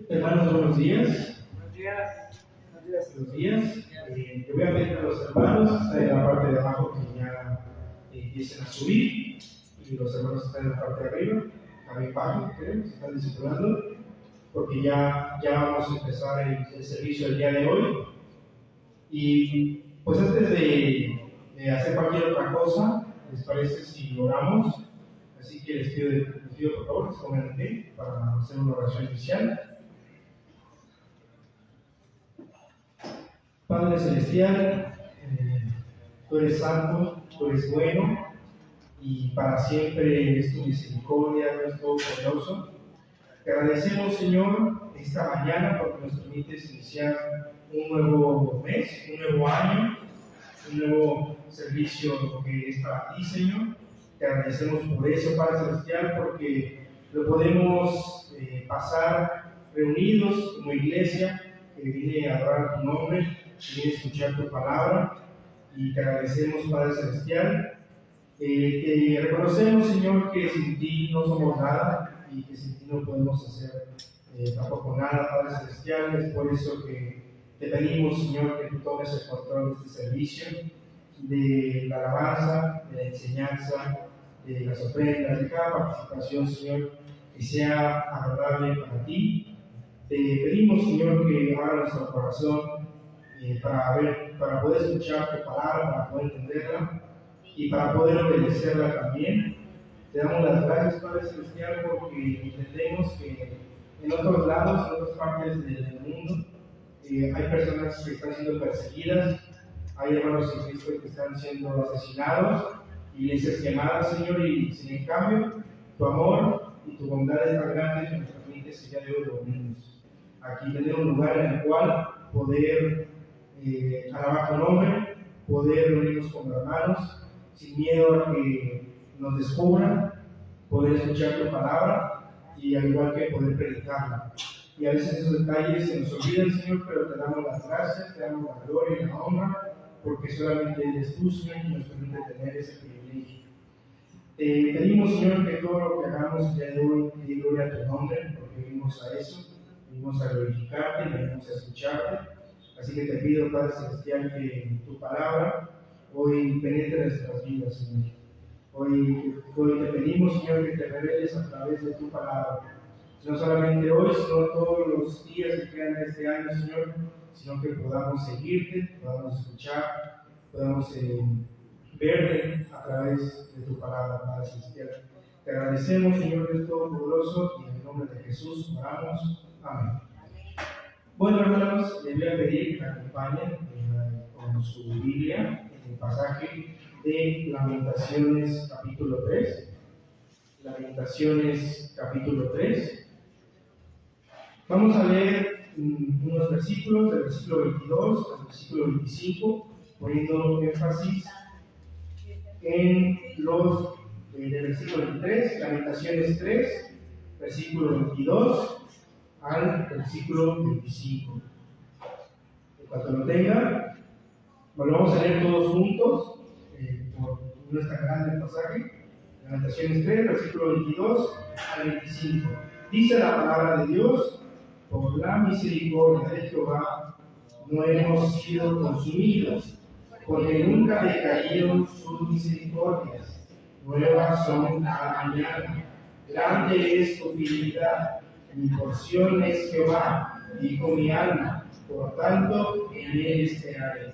Hermanos, buenos días. Buenos días. Buenos días. Te voy a pedir a los hermanos que están en la parte de abajo que ya empiecen a subir, y los hermanos que están en la parte de arriba, también bajen, creo, se están discipulando, porque ya vamos a empezar el servicio del día de hoy. Y pues antes de hacer cualquier otra cosa, ¿les parece si oramos? Así que les pido por favor que se pongan en pie para hacer una oración inicial. Padre Celestial, tú eres santo, tú eres bueno, y para siempre es tu misericordia, Dios Todopoderoso. Te agradecemos, Señor, esta mañana porque nos permites iniciar un nuevo mes, un nuevo año, un nuevo servicio que es para ti, Señor. Te agradecemos por eso, Padre Celestial, porque lo podemos pasar reunidos como iglesia que viene a adorar tu nombre, que viene a escuchar tu palabra, y te agradecemos, Padre Celestial. Te reconocemos, Señor, que sin ti no somos nada y que sin ti no podemos hacer tampoco nada, Padre Celestial. Es por eso que te pedimos, Señor, que tú tomes el control de este servicio, de la alabanza, de la enseñanza, de las ofrendas, de cada participación, Señor, que sea agradable para ti. Te pedimos, Señor, que abra nuestro corazón para poder escuchar tu palabra, para poder entenderla y para poder obedecerla también. Te damos las gracias, Padre Celestial, porque entendemos que en otros lados, en otras partes del mundo, hay personas que están siendo perseguidas, hay hermanos en Cristo que están siendo asesinados, iglesias quemadas, Señor, y sin en cambio, tu amor y tu bondad es tan grande que nos permites el día de hoy reunirnos aquí, tener un lugar en el cual poder alabar tu nombre, poder reunirnos con hermanos, sin miedo a que nos descubran, poder escuchar tu palabra y al igual que poder predicarla. Y a veces esos detalles se nos olvidan, Señor, pero te damos las gracias, te damos la gloria y la honra, porque solamente eres tú, Señor, que nos permite tener ese privilegio. Te pedimos, Señor, que todo lo que hagamos el día de hoy dé gloria a tu nombre, porque venimos a eso, venimos a glorificarte, venimos a escucharte. Así que te pido, Padre Celestial, que tu palabra hoy penetre nuestras vidas, Señor. Hoy te pedimos, Señor, que te reveles a través de tu palabra. No solamente hoy, sino todos los días que quedan de este año, Señor, sino que podamos seguirte, podamos escuchar, podamos verte a través de tu palabra, Padre Celestial. Te agradecemos, Señor Dios Todopoderoso, y en el nombre de Jesús oramos. Amén. Bueno, hermanos, les voy a pedir que me acompañen con su Biblia en el pasaje de Lamentaciones capítulo 3. Lamentaciones capítulo 3. Vamos a leer unos versículos, del versículo 22 al versículo 25, poniendo énfasis en los del versículo 23, Lamentaciones 3, versículo 22 al versículo 25. En cuanto lo tenga, volvamos a leer todos juntos, por no es tan grande el pasaje. Lamentaciones 3, versículo 22 al 25. Dice la palabra de Dios: por la misericordia de Jehová no hemos sido consumidos, porque nunca decayeron sus misericordias. Nuevas son cada mañana. Grande es tu fidelidad. Mi porción es Jehová, dijo mi alma, por tanto en él esperaré.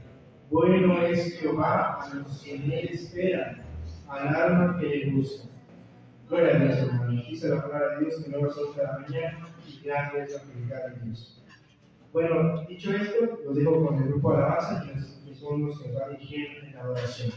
Bueno es Jehová a los que en él esperan, al alma que le busca. Gloria a Dios, hermanos. Dice la palabra de Dios que nuevas son cada mañana y grande es la fidelidad de Dios. Bueno, dicho esto, los dejo con el grupo de alabanza y son los que nos van a dirigir en la adoración.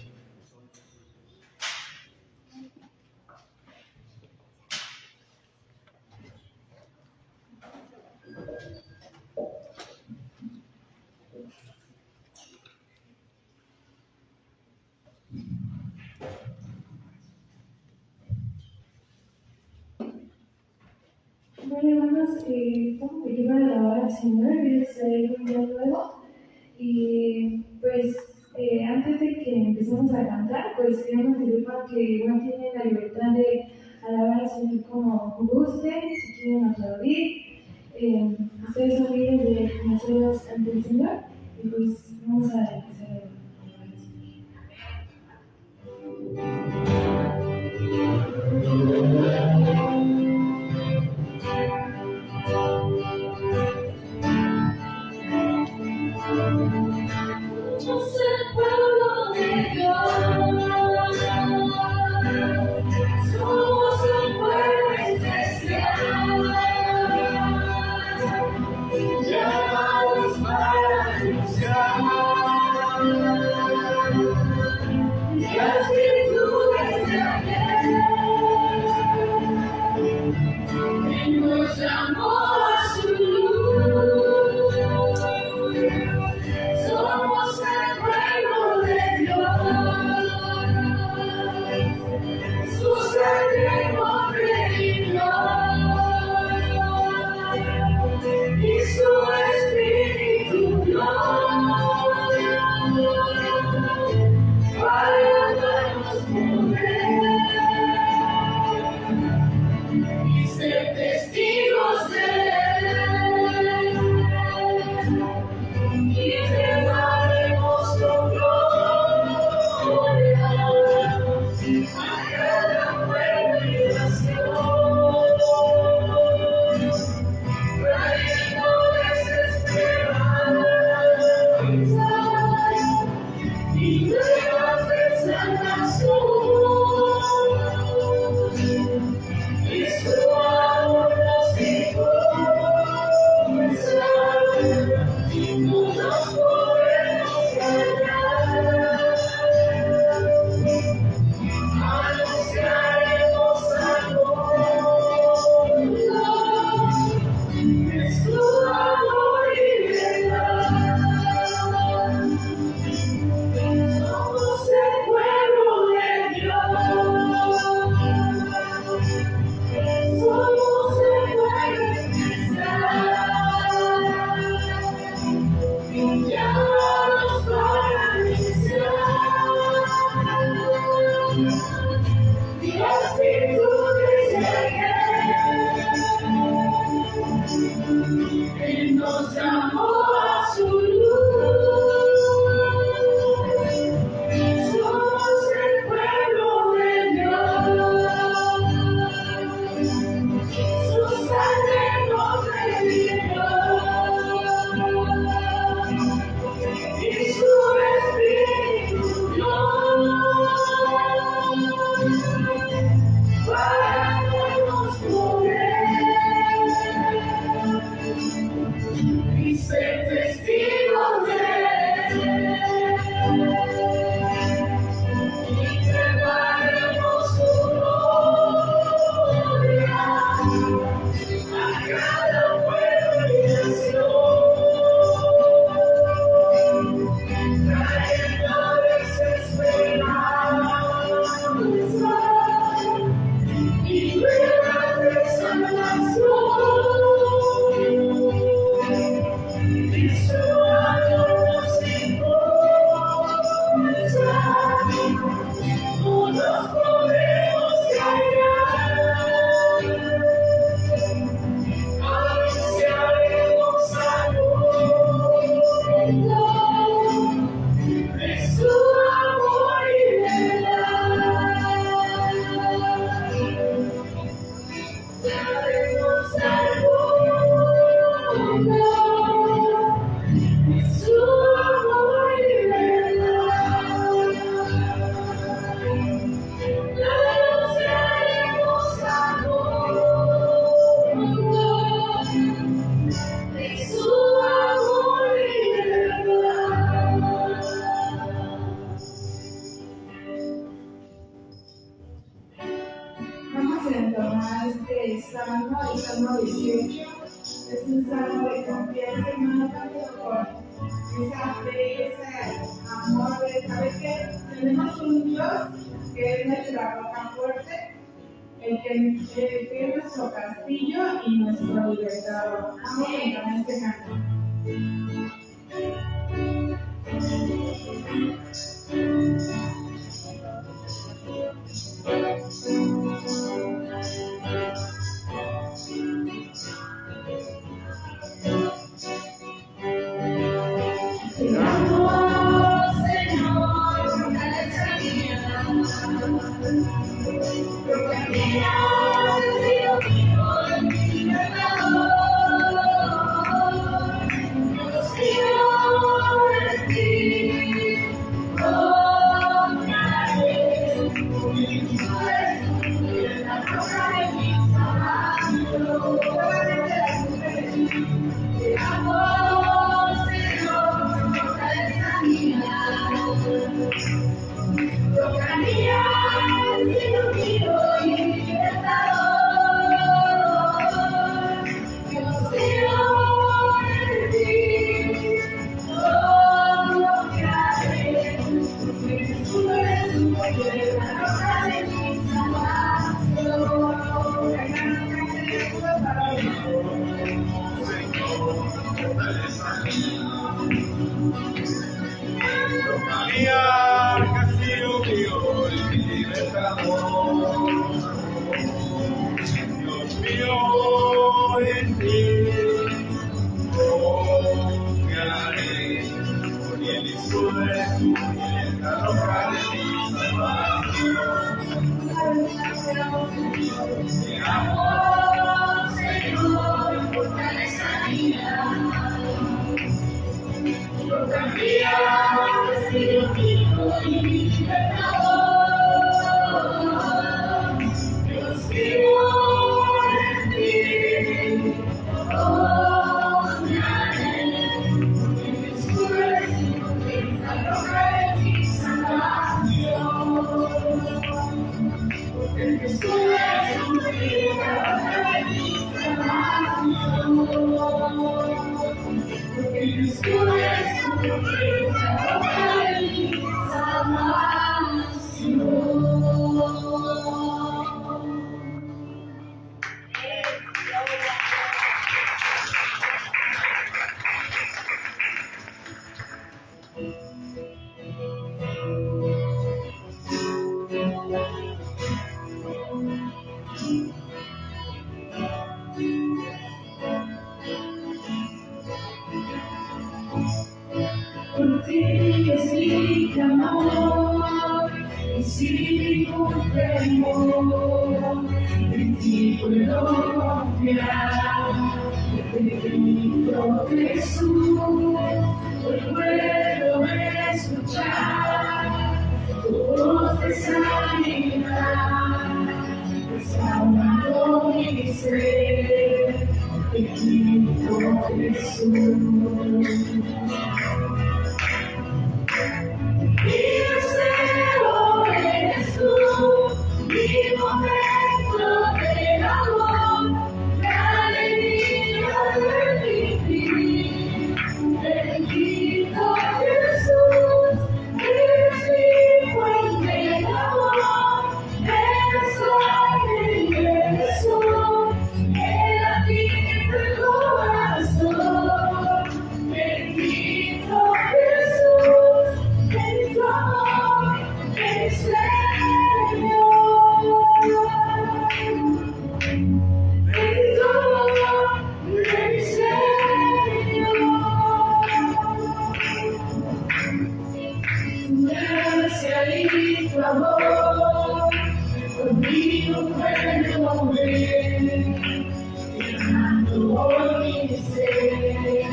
Bueno, hermanos, estamos aquí para alabar al Señor, es un día nuevo y empecemos a cantar, pues queremos pedir para que uno tiene la libertad de alabar al Señor como guste, si quieren aplaudir. Ustedes son libres de conocerlos ante el Señor y pues vamos a empezar a alabar al Señor. Somos el pueblo de Dios, somos un pueblo especial, llamados para anunciar las virtudes de aquel que nos llamó a su luz. Somos el pueblo de Dios, su sangre nos redimió y su espíritu dio para darnos poder y ser testigos de él. Y te daremos con gloria a cada pueblo y nación, trayéndoles esperanza y nuevas de salvación. Y su amor nos impulsa. No nos podemos callar, anunciaremos al mundo de su amor y verdad. Somos el pueblo de Dios, somos el pueblo especial. Llamados para anunciar las virtudes de aquel que nos llamó a su luz. Somos el pueblo de Dios, su sangre nos redimió y su espíritu dio para darnos poder y ser testigos de él. Y te daremos su gloria a cada pueblo y nación. Trayéndoles esperanza y nuevas de salvación. Y su amor nos impulsa. No nos podemos callar, anunciaremos al mundo de su amor y verdad. Daremos al mundo de su amor y verdad. Anunciaremos al mundo de su amor y verdad. Vamos a entonar este salmo, el Salmo 18. Es un salmo de confianza, hermano, tanto por esa fe y ese amor de saber que tenemos un Dios que es nuestra roca fuerte, el que es nuestro castillo y nuestro libertador. Vamos a entonar este canto. Te amo, Señor, fortaleza mía. Porque mía has sido mi libertador. Confío en ti, confiaré. Tú eres la roca de mi salvación. Te amo, Señor, fortaleza mía. Roca mía, sido mío y libertador. Confío en ti, confiaré. Porque tú eres la roca de mi salvación. María, castillo mío, y libertador. Dios mío, en ti confiaré, porque el escudo eres tú, y la roca de mi salvación. Te amo, Señor, fortaleza mía. Roca mía, sido mío y libertador. Dios mío, en ti confiaré. Porque mi escudo eres tú, la roca de mi salvación. Porque mi escudo eres tú, la roca de mi salvación. Porque mi escudo eres tú, la roca de mi salvación. Por ti es mi clamor, y si temor, en ti puedo confiar. Bendito Jesús, hoy puedo escuchar tu voz de sanidad, restaurando mi ser. Bendito Jesús. Mi deseo eres tú, mi momento de amor, la alegría de vivir. Bendito Jesús, eres mi fuente de amor, eres hoy mi Jesús, el latir del corazón. Bendito Jesús, en tu amor, en Señor. En tu amor, en Señor. Tu gracia y tu amor, conmigo puedo mover, llenando hoy mi ser.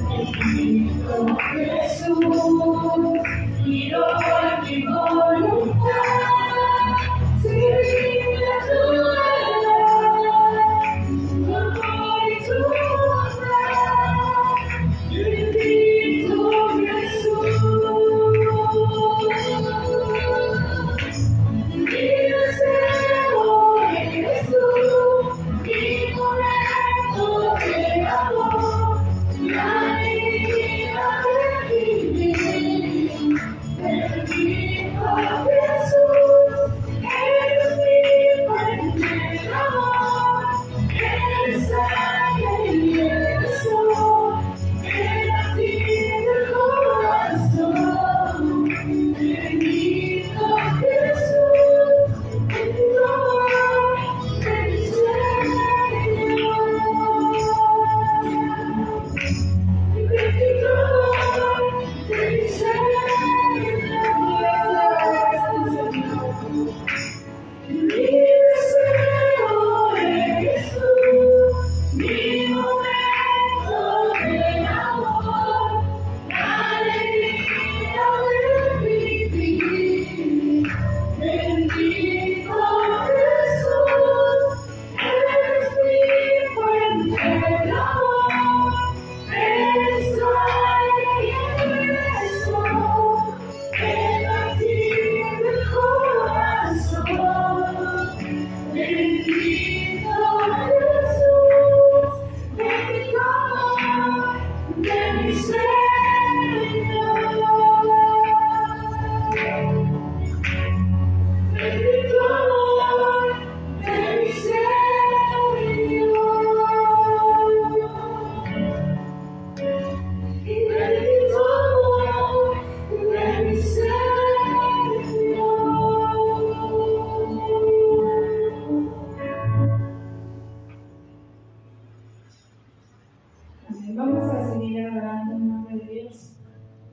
Bendito Jesús, quiero en mi voluntad servir a tu verdad, tu amor y tu bondad. Bendito Jesús, mi deseo eres tú, mi momento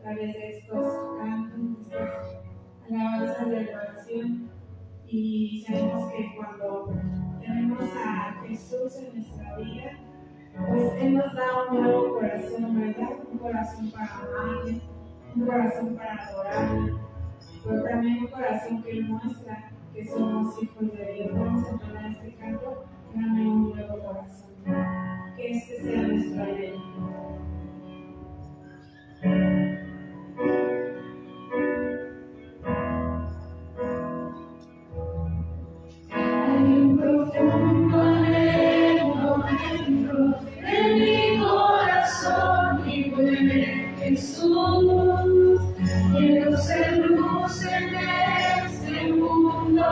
través de estos cantos, estas alabanzas de adoración. Y sabemos que cuando tenemos a Jesús en nuestra vida, pues Él nos da un nuevo corazón, ¿verdad? Un corazón para amarle, un corazón para adorarle, pero también un corazón que muestra que somos hijos de Dios. Vamos a tomar este canto, dame un nuevo corazón. Que este sea nuestro anhelo. Hay un profundo anhelo dentro de mi corazón, mi buen Jesús. Quiero ser luz en este mundo,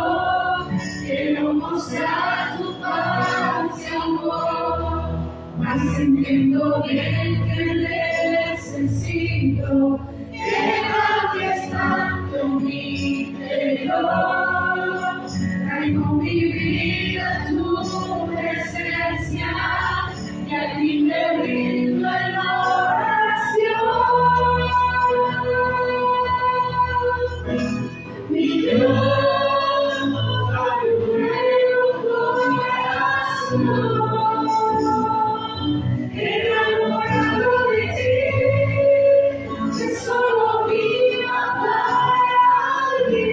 quiero mostrar tu paz y amor, mas entiendo bien que necesito que cambies tanto mi interior. Traigo mi vida a tu presencia y a ti me rindo en oración. Mi Dios, dame un nuevo corazón, enamorado de ti, que solo viva para ti.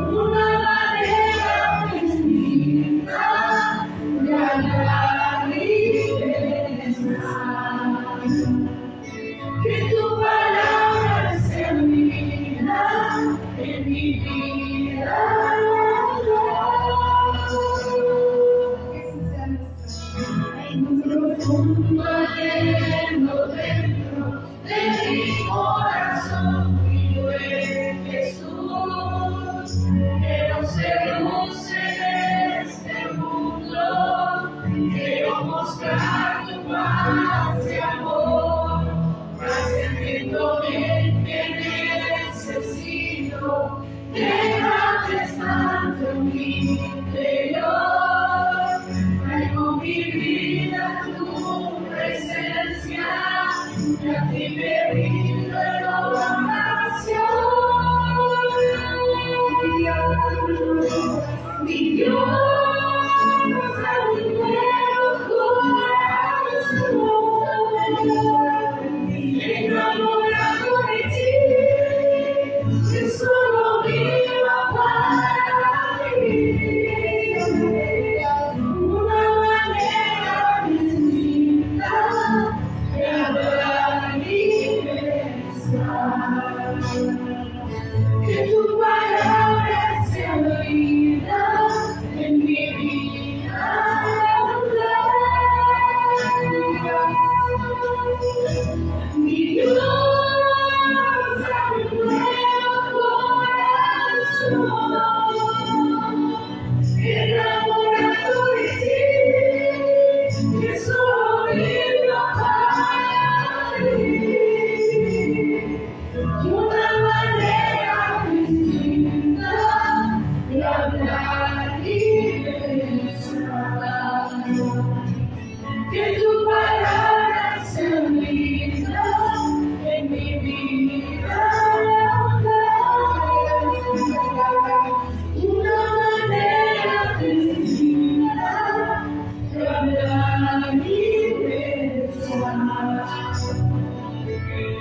Una manera distinta de hablar y pensar. Que tu palabra sea vida en mi vida. Hay un profundo anhelo dentro de mi corazón, mi buen Jesús. Quiero ser luz en este mundo, quiero mostrar tu paz y amor, mas entiendo bien que necesito que cambies tanto en mi interior. Traigo mi vida a tu presencia y a ti me rindo en oración. Mi Dios, dame un nuevo corazón, enamorado de ti, que solo viva para ti. Una manera distinta de hablar y pensar. Que tu palabra sea vida en mi vida. Mi Dios, dame un nuevo corazón, enamorado de ti, que solo viva para ti. Y una manera distinta de hablar y pensar. Que tu palabra sea vida en mi vida. Una manera distinta de hablar y pensar.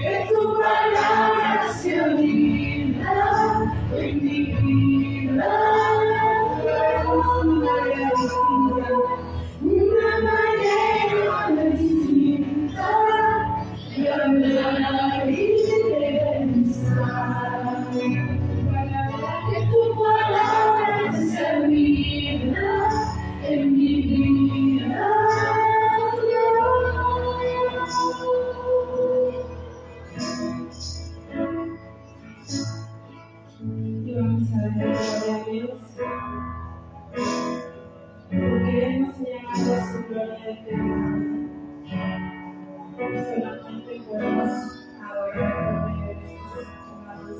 Que tu palabra sea vida en mi vida. Una manera distinta de hablar y pensar. Que tu palabra sea vida en mi vida. Y vamos a darle gloria a Dios, porque Él nos ha llamado a su gloria eterna. Y solamente podemos adorar por medio de estos amados.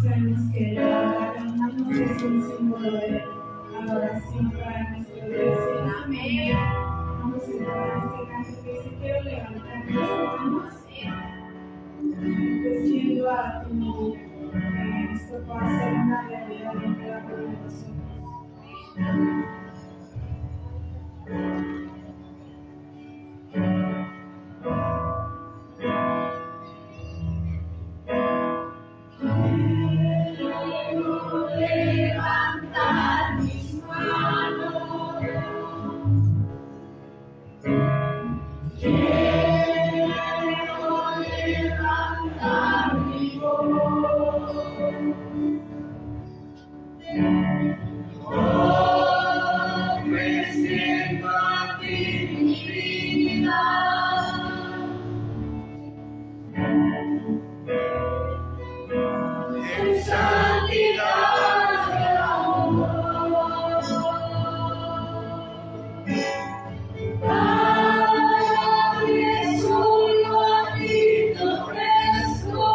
Sabemos que la hermanos es un símbolo de adoración para nuestro Dios. Amén. Vamos a celebrar este canto que dice: quiero levantar mis manos, diciendo a tu que esto va a ser una realidad en cada uno de nosotros. Levantar mis manos, quiero levantar mi voz, ofreciendo a ti mi vida. En santidad y amor, Padre, solo a ti te ofrezco.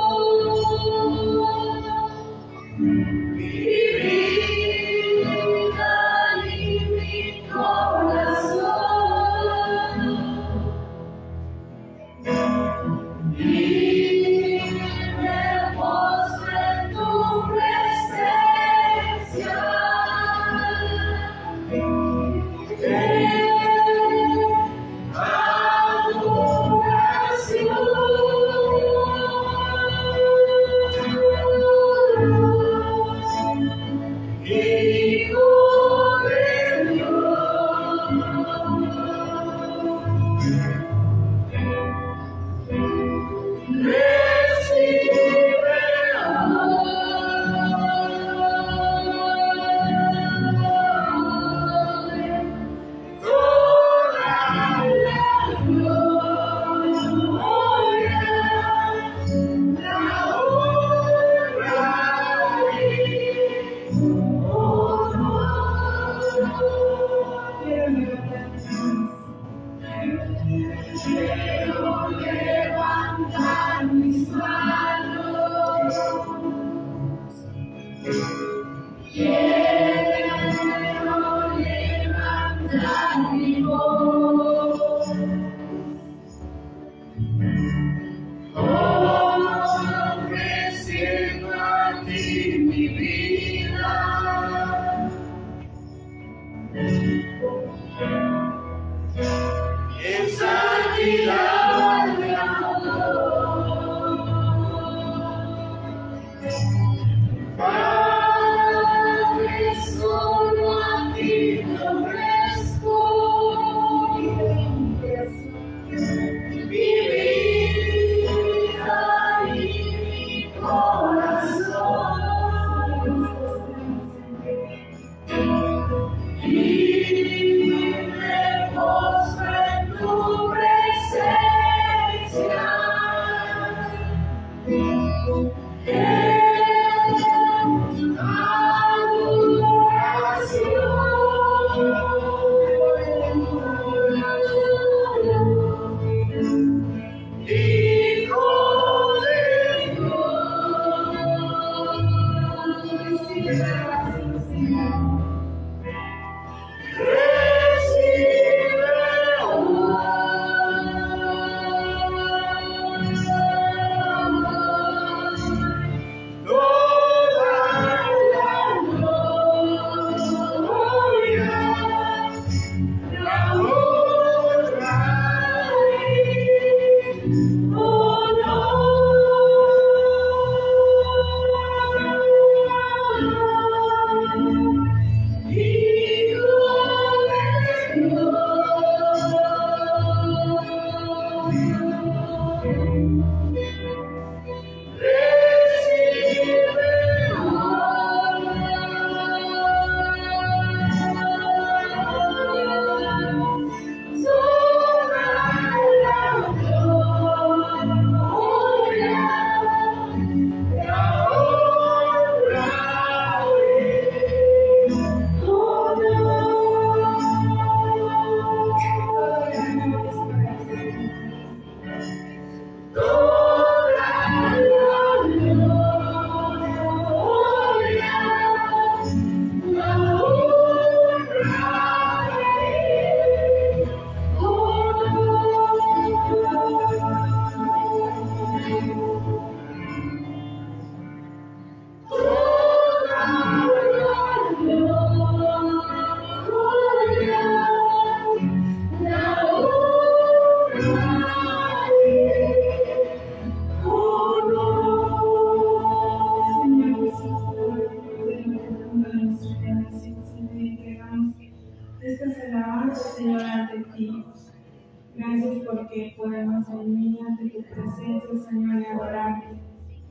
Gracias porque podemos venir ante tu presencia, Señor, y adorarte.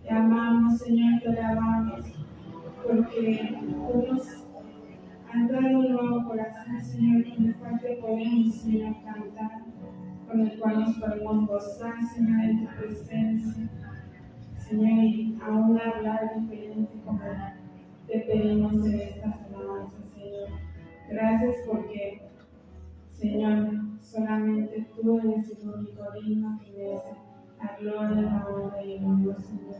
Te amamos, Señor, te alabamos, porque tú nos has dado un nuevo corazón, Señor, con el cual te podemos, Señor, cantar, con el cual nos podemos gozar, Señor, en tu presencia, Señor, y aún hablar diferente como te pedimos en estas alabanzas, Señor. Gracias porque, Señor, solamente tú eres el único digno que merece la gloria, la honra y el honor, Señor.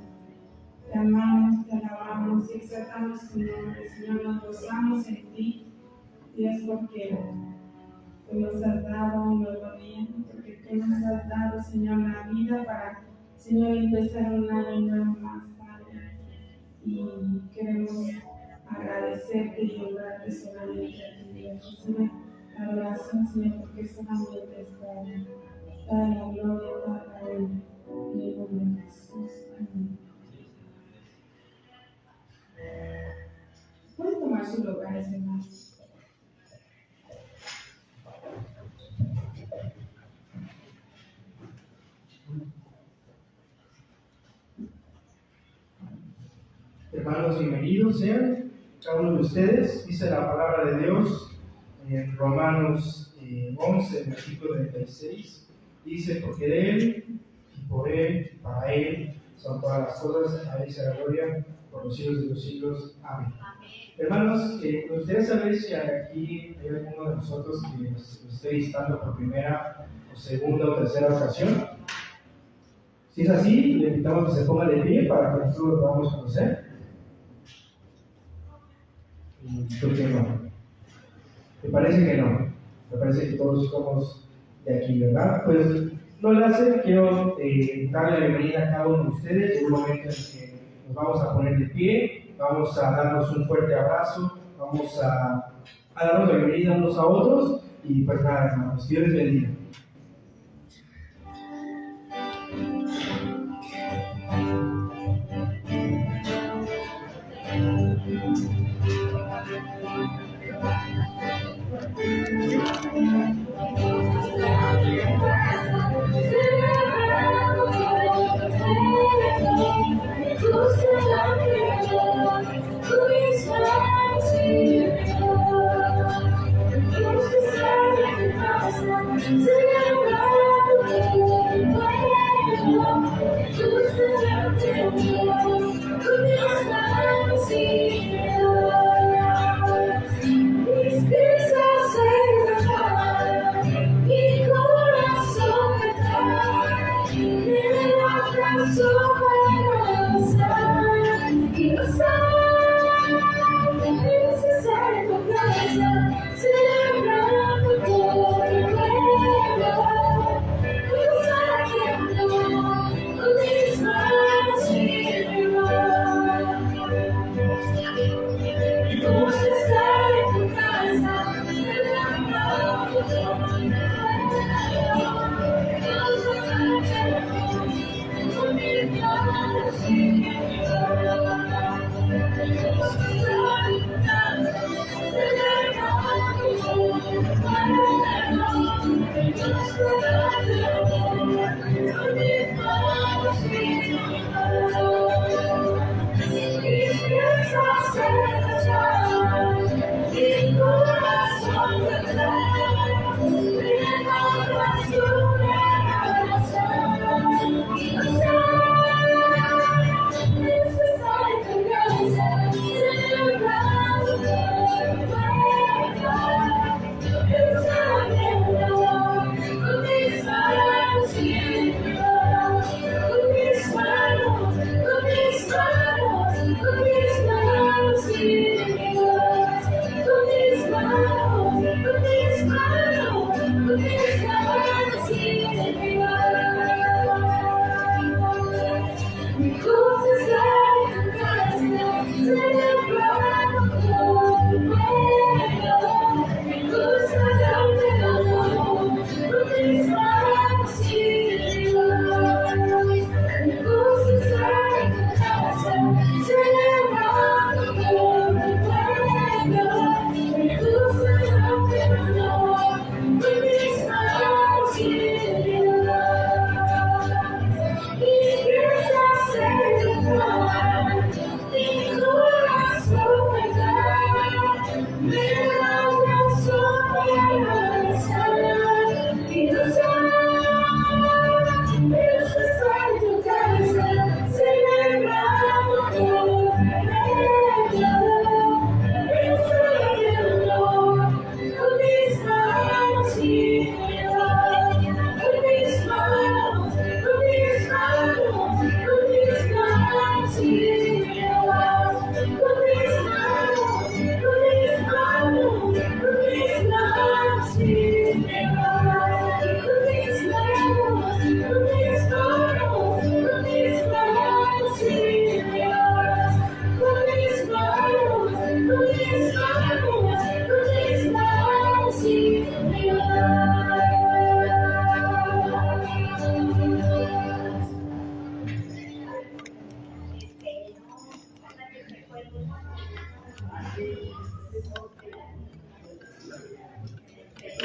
Te amamos, te alabamos y exaltamos tu nombre, Señor. Nos gozamos en ti, Dios, porque tú nos has dado un nuevo día, porque tú nos has dado, Señor, la vida para, Señor, empezar un año nuevo más, Padre. Y queremos agradecerte y honrarte solamente a ti, Dios, Señor. Adoración, Señor, porque solamente es para ti. Toda la gloria, toda la honra, en el nombre de Jesús. Amén. Pueden tomar sus lugares, hermanos. Hermanos, bienvenidos sean cada uno de ustedes. Dice la palabra de Dios en Romanos 11, versículo 36. Dice, porque de Él, y por Él, y para Él, son todas las cosas. A Él sea la gloria por los siglos de los siglos. Amén. Hermanos, me gustaría saber si aquí hay alguno de nosotros que nos esté visitando por primera, o segunda o tercera ocasión. Si es así, le invitamos a que se ponga de pie para que nosotros lo podamos conocer. ¿Por qué no? Me parece que no. Me parece que todos somos de aquí, ¿verdad? Pues no lo hace, quiero darle la bienvenida a cada uno de ustedes. En un momento en que nos vamos a poner de pie, vamos a darnos un fuerte abrazo, vamos a darnos la bienvenida unos a otros y pues nada, hermanos, Dios les bendiga.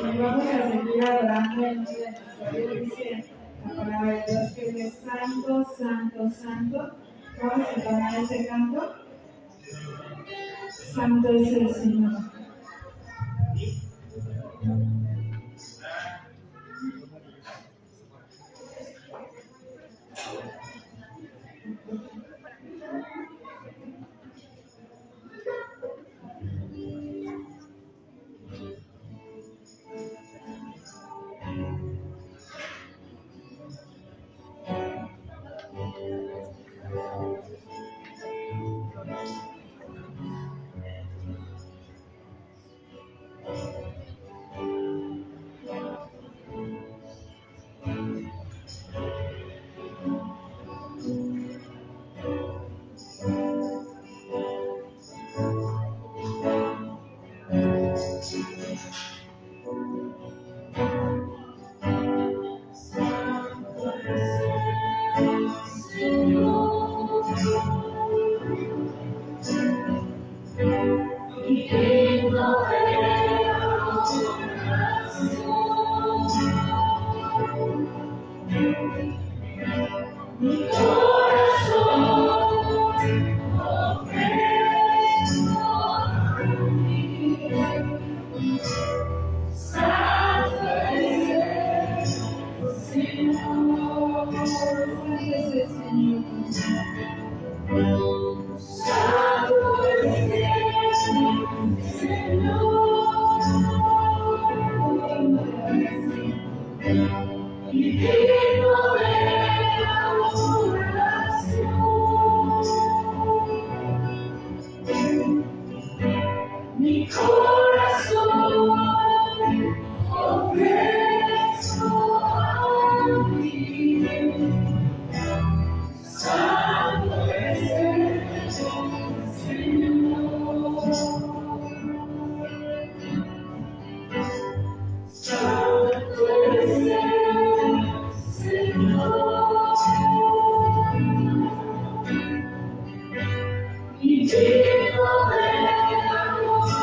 Vamos a seguir adorando en nombre de nuestro Dios, dice la palabra de Dios que Él es santo, santo, santo. Vamos a tomar ese canto. Santo es el Señor. Mi corazón ofrezco a ti. Santo es el Señor. Santo es el Señor. Y vivo de adoración.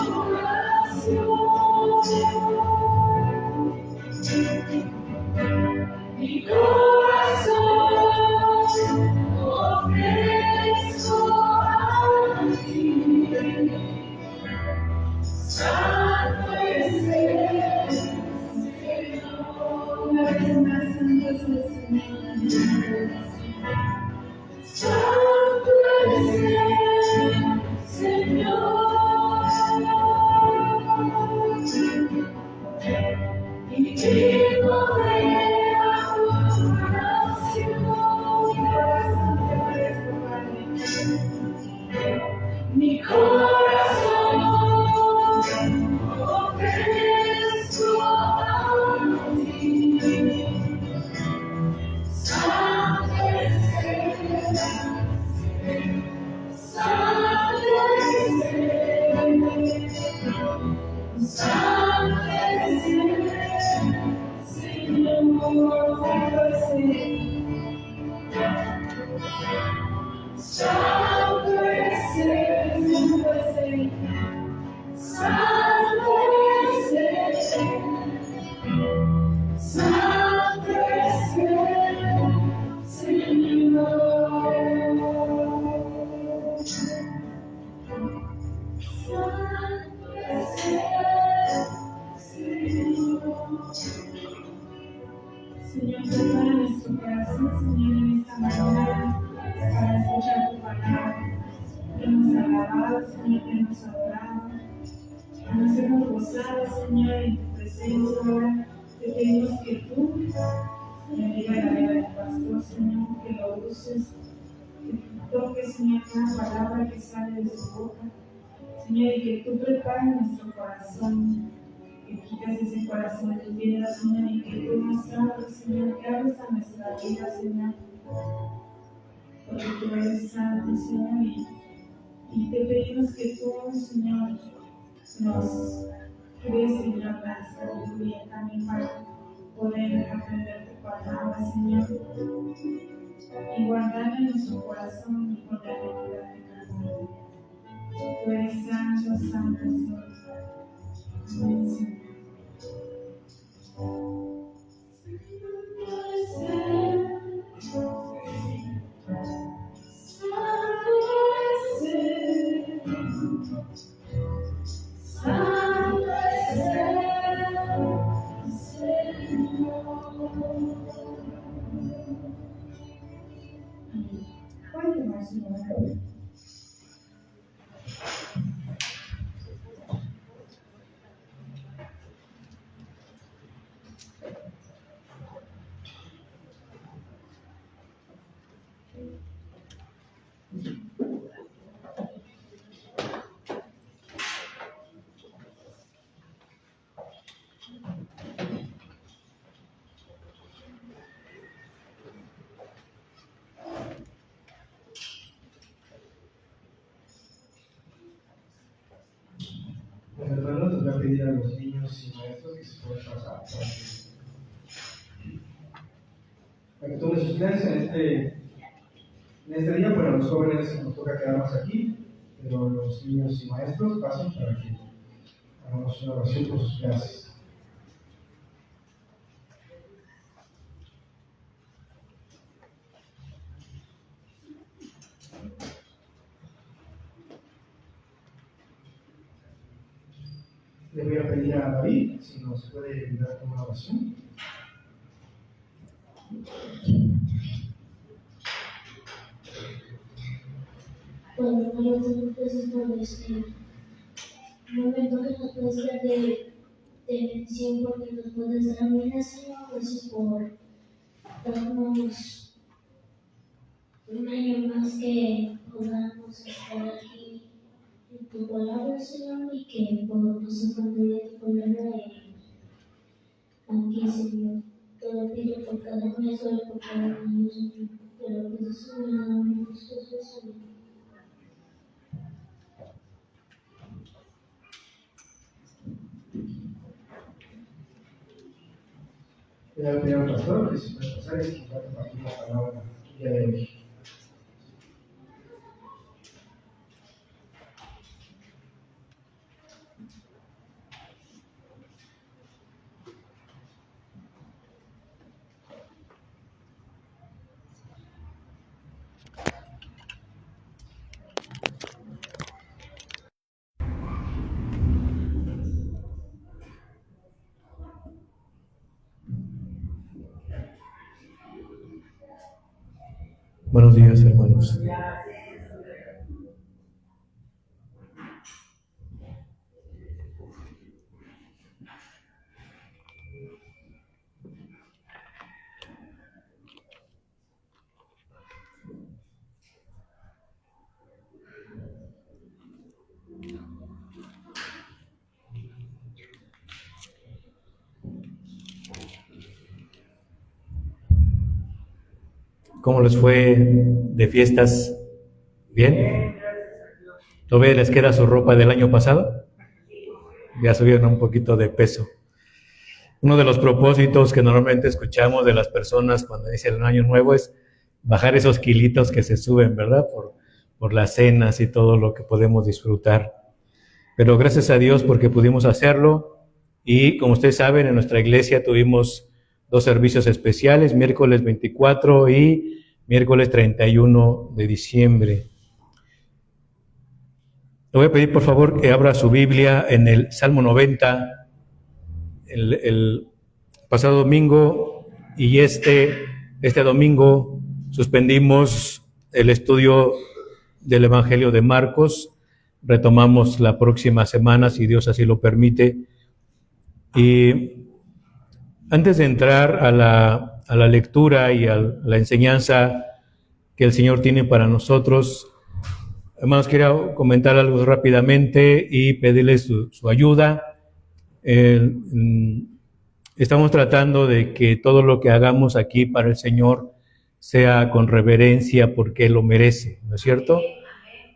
Mi corazón ofrezco a ti. Santo es el Señor. Una vez más, santo es el Señor. Santo es el Señor. Y vivo de adoración. Mi corazón ofrezco a ti. Santo es el Santo es el Santo es el Señor. Santo es el Santo es el Santo es el Señor. Santo es el Señor. Señor, prepara nuestro corazón, Señor, en esta mañana para escuchar tu palabra. Te hemos alabado, Señor, te hemos adorado. Nos hemos gozado, Señor, en tu presencia. Ahora te pedimos que tú bendiga la vida del pastor, Señor, que lo uses, que toques, Señor, cada palabra que sale de su boca. Señor, y que tú prepares nuestro corazón, que quites ese corazón de piedra, Señor, y que tú nos abres, Señor, que abres a nuestra vida, Señor, porque tú eres santo, Señor, y te pedimos que tú, Señor, nos des, Señor, la sabiduría también para poder aprender tu palabra, Señor, y guardarla en nuestro corazón y poder recordar de cada día. Tú eres santo, santo, Señor. Amén, Señor. ¿Cuál es más, Señor? Bueno, hermanos, les voy a pedir a los niños y maestros que se puedan pasar para que tomen sus clases en este día. Para los jóvenes nos toca quedarnos aquí, pero los niños y maestros pasen para que hagamos una oración por sus clases. Le voy a pedir a David si nos puede ayudar con una oración. Bueno, María, gracias por este momento que nos puedes dar de bendición, porque nos puedes dar vida, Señor. Gracias por darnos un año más que podamos estar aquí en tu palabra, Señor, y que podamos aprender tu palabra aquí, Señor. Te lo pido por cada maestro, por cada niño, Señor. Te lo pido, Señor, en el nombre de Jesús, Señor. Le voy a pedir al pastor que se puede pasar y que va a compartir la palabra el día de hoy. Buenos días, hermanos. ¿Cómo les fue de fiestas? ¿Bien? ¿Todavía les queda su ropa del año pasado? Ya subieron un poquito de peso. Uno de los propósitos que normalmente escuchamos de las personas cuando inician el año nuevo es bajar esos kilitos que se suben, ¿verdad? Por las cenas y todo lo que podemos disfrutar. Pero gracias a Dios porque pudimos hacerlo y como ustedes saben, en nuestra iglesia tuvimos 2 servicios especiales, miércoles 24 y miércoles 31 de diciembre. Le voy a pedir por favor que abra su Biblia en el Salmo 90, el pasado domingo y este domingo suspendimos el estudio del Evangelio de Marcos, retomamos la próxima semana si Dios así lo permite. Y antes de entrar a la lectura y a la enseñanza que el Señor tiene para nosotros, hermanos, quiero comentar algo rápidamente y pedirles su ayuda. Estamos tratando de que todo lo que hagamos aquí para el Señor sea con reverencia porque Él lo merece, ¿no es cierto?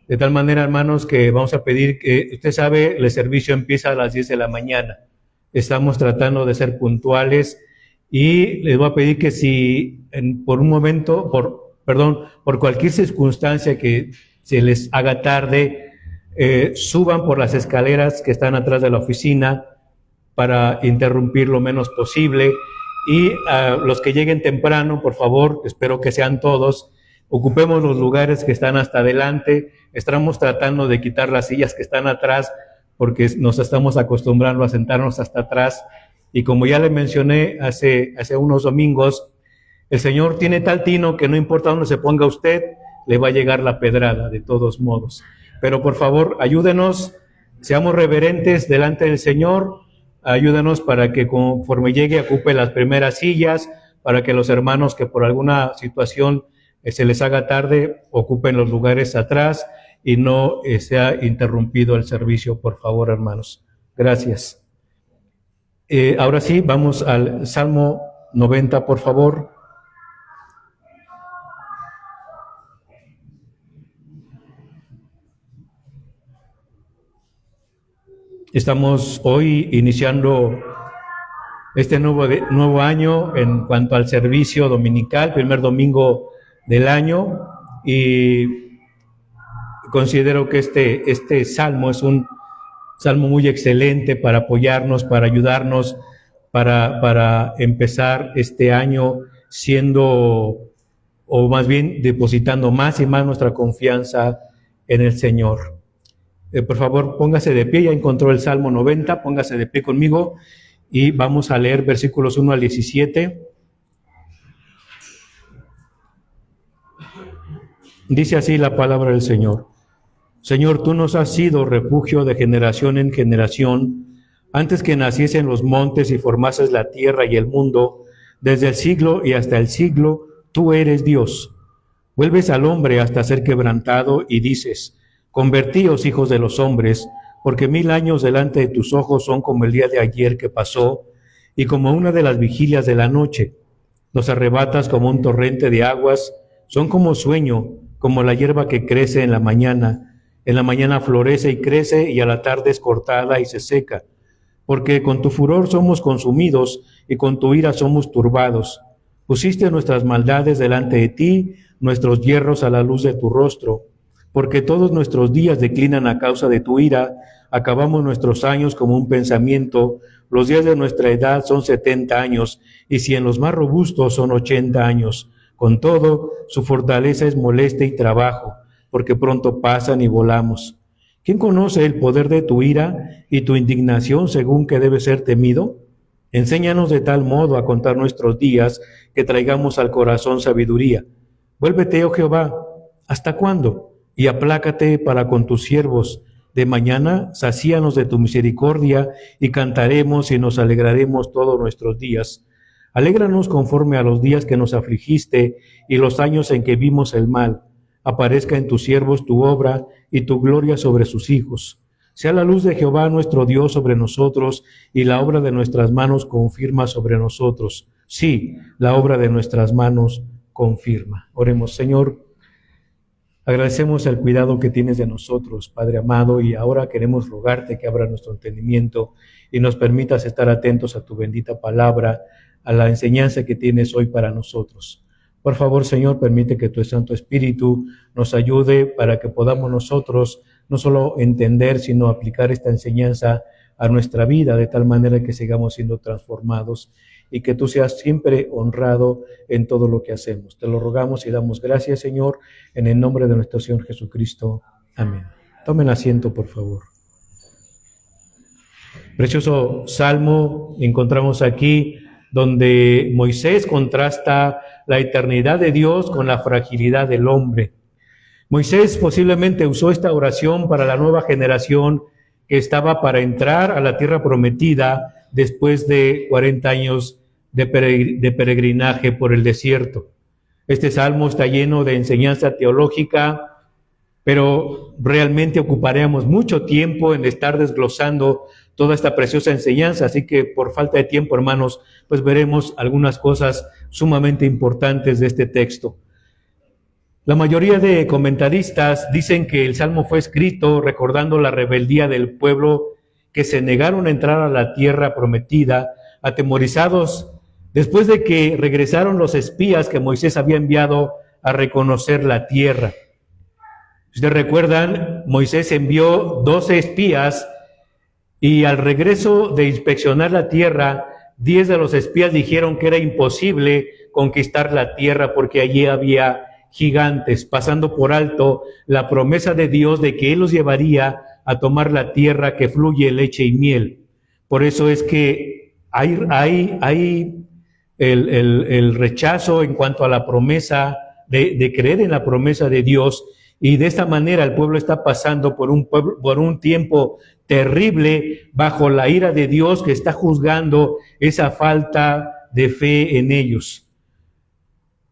De tal manera, hermanos, que vamos a pedir que, usted sabe, el servicio empieza a las 10 de la mañana. Estamos tratando de ser puntuales y les voy a pedir que si por un momento, por cualquier circunstancia que se les haga tarde, suban por las escaleras que están atrás de la oficina para interrumpir lo menos posible. Y los que lleguen temprano, por favor, espero que sean todos, ocupemos los lugares que están hasta adelante. Estamos tratando de quitar las sillas que están atrás porque nos estamos acostumbrando a sentarnos hasta atrás. Y como ya le mencioné hace unos domingos, el Señor tiene tal tino que no importa dónde se ponga usted, le va a llegar la pedrada de todos modos. Pero por favor, ayúdenos, seamos reverentes delante del Señor, ayúdenos para que conforme llegue ocupe las primeras sillas, para que los hermanos que por alguna situación se les haga tarde ocupen los lugares atrás y no sea interrumpido el servicio, por favor, hermanos. Gracias. Ahora sí, vamos al Salmo 90, por favor. Estamos hoy iniciando este nuevo año en cuanto al servicio dominical, primer domingo del año, y considero que este salmo es un salmo muy excelente para apoyarnos, para ayudarnos, para empezar este año siendo, o más bien depositando más y más nuestra confianza en el Señor. Por favor, póngase de pie, ya encontró el Salmo 90, póngase de pie conmigo y vamos a leer versículos 1 al 17. Dice así la palabra del Señor. Señor, tú nos has sido refugio de generación en generación, antes que naciesen los montes y formases la tierra y el mundo, desde el siglo y hasta el siglo, tú eres Dios. Vuelves al hombre hasta ser quebrantado y dices, Convertíos, hijos de los hombres, porque 1000 años delante de tus ojos son como el día de ayer que pasó, y como una de las vigilias de la noche. Los arrebatas como un torrente de aguas, son como sueño, como la hierba que crece en la mañana. En la mañana florece y crece, y a la tarde es cortada y se seca. Porque con tu furor somos consumidos, y con tu ira somos turbados. Pusiste nuestras maldades delante de ti, nuestros hierros a la luz de tu rostro. Porque todos nuestros días declinan a causa de tu ira, acabamos nuestros años como un pensamiento. Los días de nuestra edad son 70 años, y si en los más robustos son 80 años. Con todo, su fortaleza es molestia y trabajo, porque pronto pasan y volamos. ¿Quién conoce el poder de tu ira y tu indignación según que debe ser temido? Enséñanos de tal modo a contar nuestros días que traigamos al corazón sabiduría. Vuélvete, oh Jehová, ¿hasta cuándo? Y aplácate para con tus siervos. De mañana sacíanos de tu misericordia y cantaremos y nos alegraremos todos nuestros días. Alégranos conforme a los días que nos afligiste y los años en que vimos el mal. Aparezca en tus siervos tu obra y tu gloria sobre sus hijos. Sea la luz de Jehová nuestro Dios sobre nosotros, y la obra de nuestras manos confirma sobre nosotros. Sí, la obra de nuestras manos confirma. Oremos, Señor. Agradecemos el cuidado que tienes de nosotros, Padre amado, y ahora queremos rogarte que abra nuestro entendimiento y nos permitas estar atentos a tu bendita palabra, a la enseñanza que tienes hoy para nosotros. Por favor, Señor, permite que tu Santo Espíritu nos ayude para que podamos nosotros no solo entender, sino aplicar esta enseñanza a nuestra vida, de tal manera que sigamos siendo transformados y que tú seas siempre honrado en todo lo que hacemos. Te lo rogamos y damos gracias, Señor, en el nombre de nuestro Señor Jesucristo. Amén. Tomen asiento, por favor. Precioso salmo encontramos aquí donde Moisés contrasta la eternidad de Dios con la fragilidad del hombre. Moisés posiblemente usó esta oración para la nueva generación que estaba para entrar a la tierra prometida después de 40 años de peregrinaje por el desierto. Este salmo está lleno de enseñanza teológica, pero realmente ocuparemos mucho tiempo en estar desglosando toda esta preciosa enseñanza, así que por falta de tiempo, hermanos, pues veremos algunas cosas sumamente importantes de este texto. La mayoría de comentaristas dicen que el Salmo fue escrito recordando la rebeldía del pueblo que se negaron a entrar a la tierra prometida, atemorizados después de que regresaron los espías que Moisés había enviado a reconocer la tierra. Si ustedes recuerdan, Moisés envió 12 espías y al regreso de inspeccionar la tierra, 10 de los espías dijeron que era imposible conquistar la tierra porque allí había gigantes, pasando por alto la promesa de Dios de que Él los llevaría a tomar la tierra que fluye leche y miel. Por eso es que hay el rechazo en cuanto a la promesa, de creer en la promesa de Dios, y de esta manera el pueblo está pasando por un tiempo terrible bajo la ira de Dios que está juzgando esa falta de fe en ellos.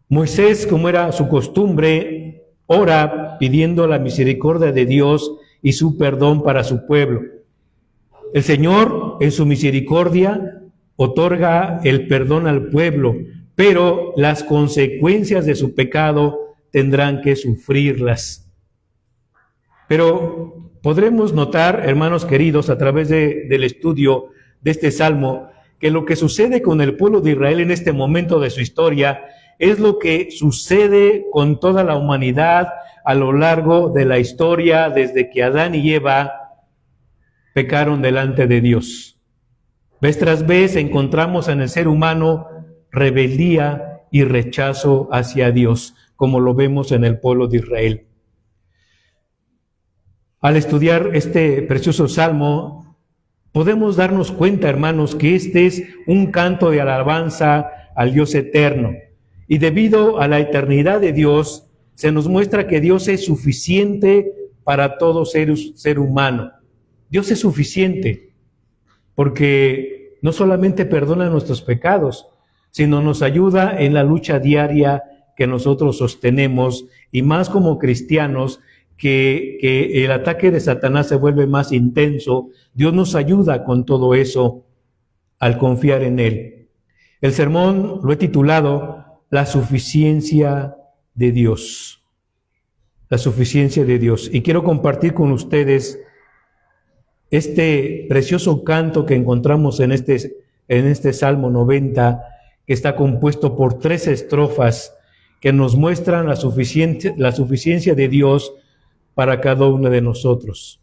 Moisés, como era su costumbre, ora pidiendo la misericordia de Dios y su perdón para su pueblo. El Señor, en su misericordia, otorga el perdón al pueblo, pero las consecuencias de su pecado tendrán que sufrirlas. Pero podremos notar, hermanos queridos, a través del estudio de este salmo, que lo que sucede con el pueblo de Israel en este momento de su historia es lo que sucede con toda la humanidad a lo largo de la historia, desde que Adán y Eva pecaron delante de Dios. Vez tras vez encontramos en el ser humano rebeldía y rechazo hacia Dios, como lo vemos en el pueblo de Israel. Al estudiar este precioso salmo, podemos darnos cuenta, hermanos, que este es un canto de alabanza al Dios eterno. Y debido a la eternidad de Dios, se nos muestra que Dios es suficiente para todo ser humano. Dios es suficiente porque no solamente perdona nuestros pecados, sino nos ayuda en la lucha diaria que nosotros sostenemos, y más como cristianos que el ataque de Satanás se vuelve más intenso, Dios nos ayuda con todo eso al confiar en Él. El sermón lo he titulado La suficiencia de Dios. La suficiencia de Dios. Y quiero compartir con ustedes este precioso canto que encontramos en este Salmo 90, que está compuesto por 3 estrofas que nos muestran la suficiencia de Dios para cada uno de nosotros.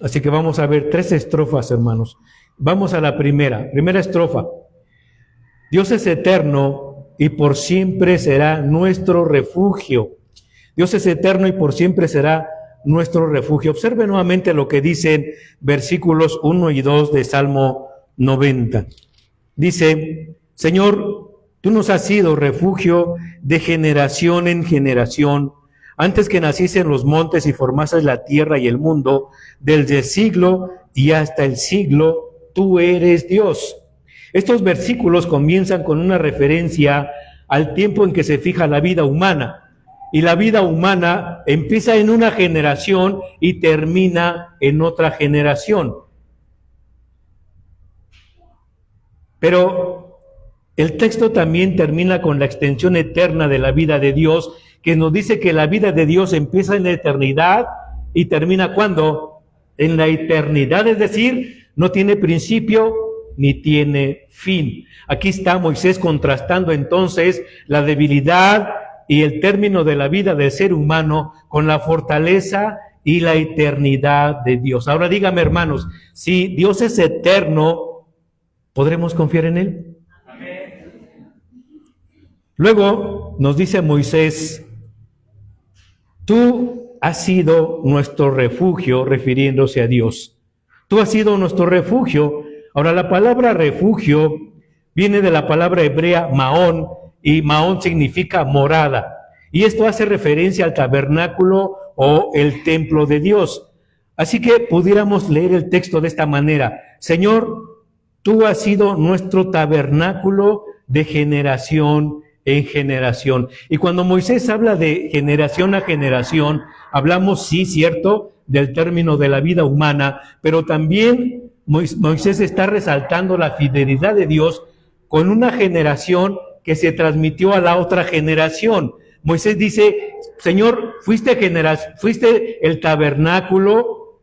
Así que vamos a ver 3 estrofas, hermanos. Vamos a la primera estrofa. Dios es eterno y por siempre será nuestro refugio. Dios es eterno y por siempre será nuestro refugio. Observe nuevamente lo que dicen versículos 1 y 2 de Salmo 90. Dice: Señor, tú nos has sido refugio de generación en generación. Antes que nacieran los montes y formases la tierra y el mundo, desde el siglo y hasta el siglo, tú eres Dios. Estos versículos comienzan con una referencia al tiempo en que se fija la vida humana. Y la vida humana empieza en una generación y termina en otra generación. Pero el texto también termina con la extensión eterna de la vida de Dios, que nos dice que la vida de Dios empieza en la eternidad y termina ¿cuándo? En la eternidad, es decir, no tiene principio ni tiene fin. Aquí está Moisés contrastando entonces la debilidad y el término de la vida del ser humano con la fortaleza y la eternidad de Dios. Ahora dígame, hermanos, si Dios es eterno, ¿podremos confiar en Él? Amén. Luego nos dice Moisés: tú has sido nuestro refugio, refiriéndose a Dios. Tú has sido nuestro refugio. Ahora, la palabra refugio viene de la palabra hebrea Maón, y Maón significa morada. Y esto hace referencia al tabernáculo o el templo de Dios. Así que pudiéramos leer el texto de esta manera: Señor, tú has sido nuestro tabernáculo de generación en generación. Y cuando Moisés habla de generación a generación, hablamos, sí, cierto, del término de la vida humana, pero también Moisés está resaltando la fidelidad de Dios con una generación que se transmitió a la otra generación. Moisés dice: Señor, fuiste el tabernáculo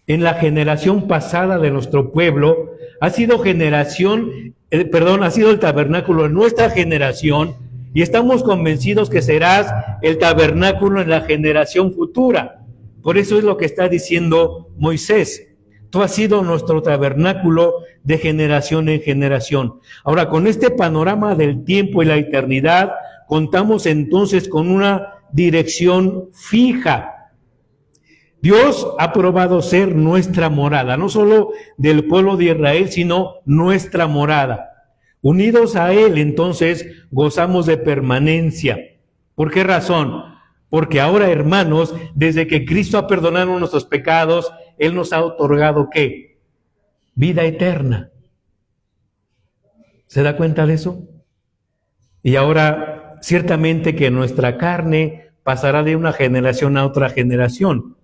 en la generación pasada de nuestro pueblo, ha sido el tabernáculo en nuestra generación, y estamos convencidos que serás el tabernáculo en la generación futura. Por eso es lo que está diciendo Moisés: tú has sido nuestro tabernáculo de generación en generación. Ahora, con este panorama del tiempo y la eternidad, contamos entonces con una dirección fija. Dios ha probado ser nuestra morada, no solo del pueblo de Israel, sino nuestra morada. Unidos a Él, entonces, gozamos de permanencia. ¿Por qué razón? Porque ahora, hermanos, desde que Cristo ha perdonado nuestros pecados, Él nos ha otorgado, ¿qué? Vida eterna. ¿Se da cuenta de eso? Y ahora, ciertamente que nuestra carne pasará de una generación a otra generación,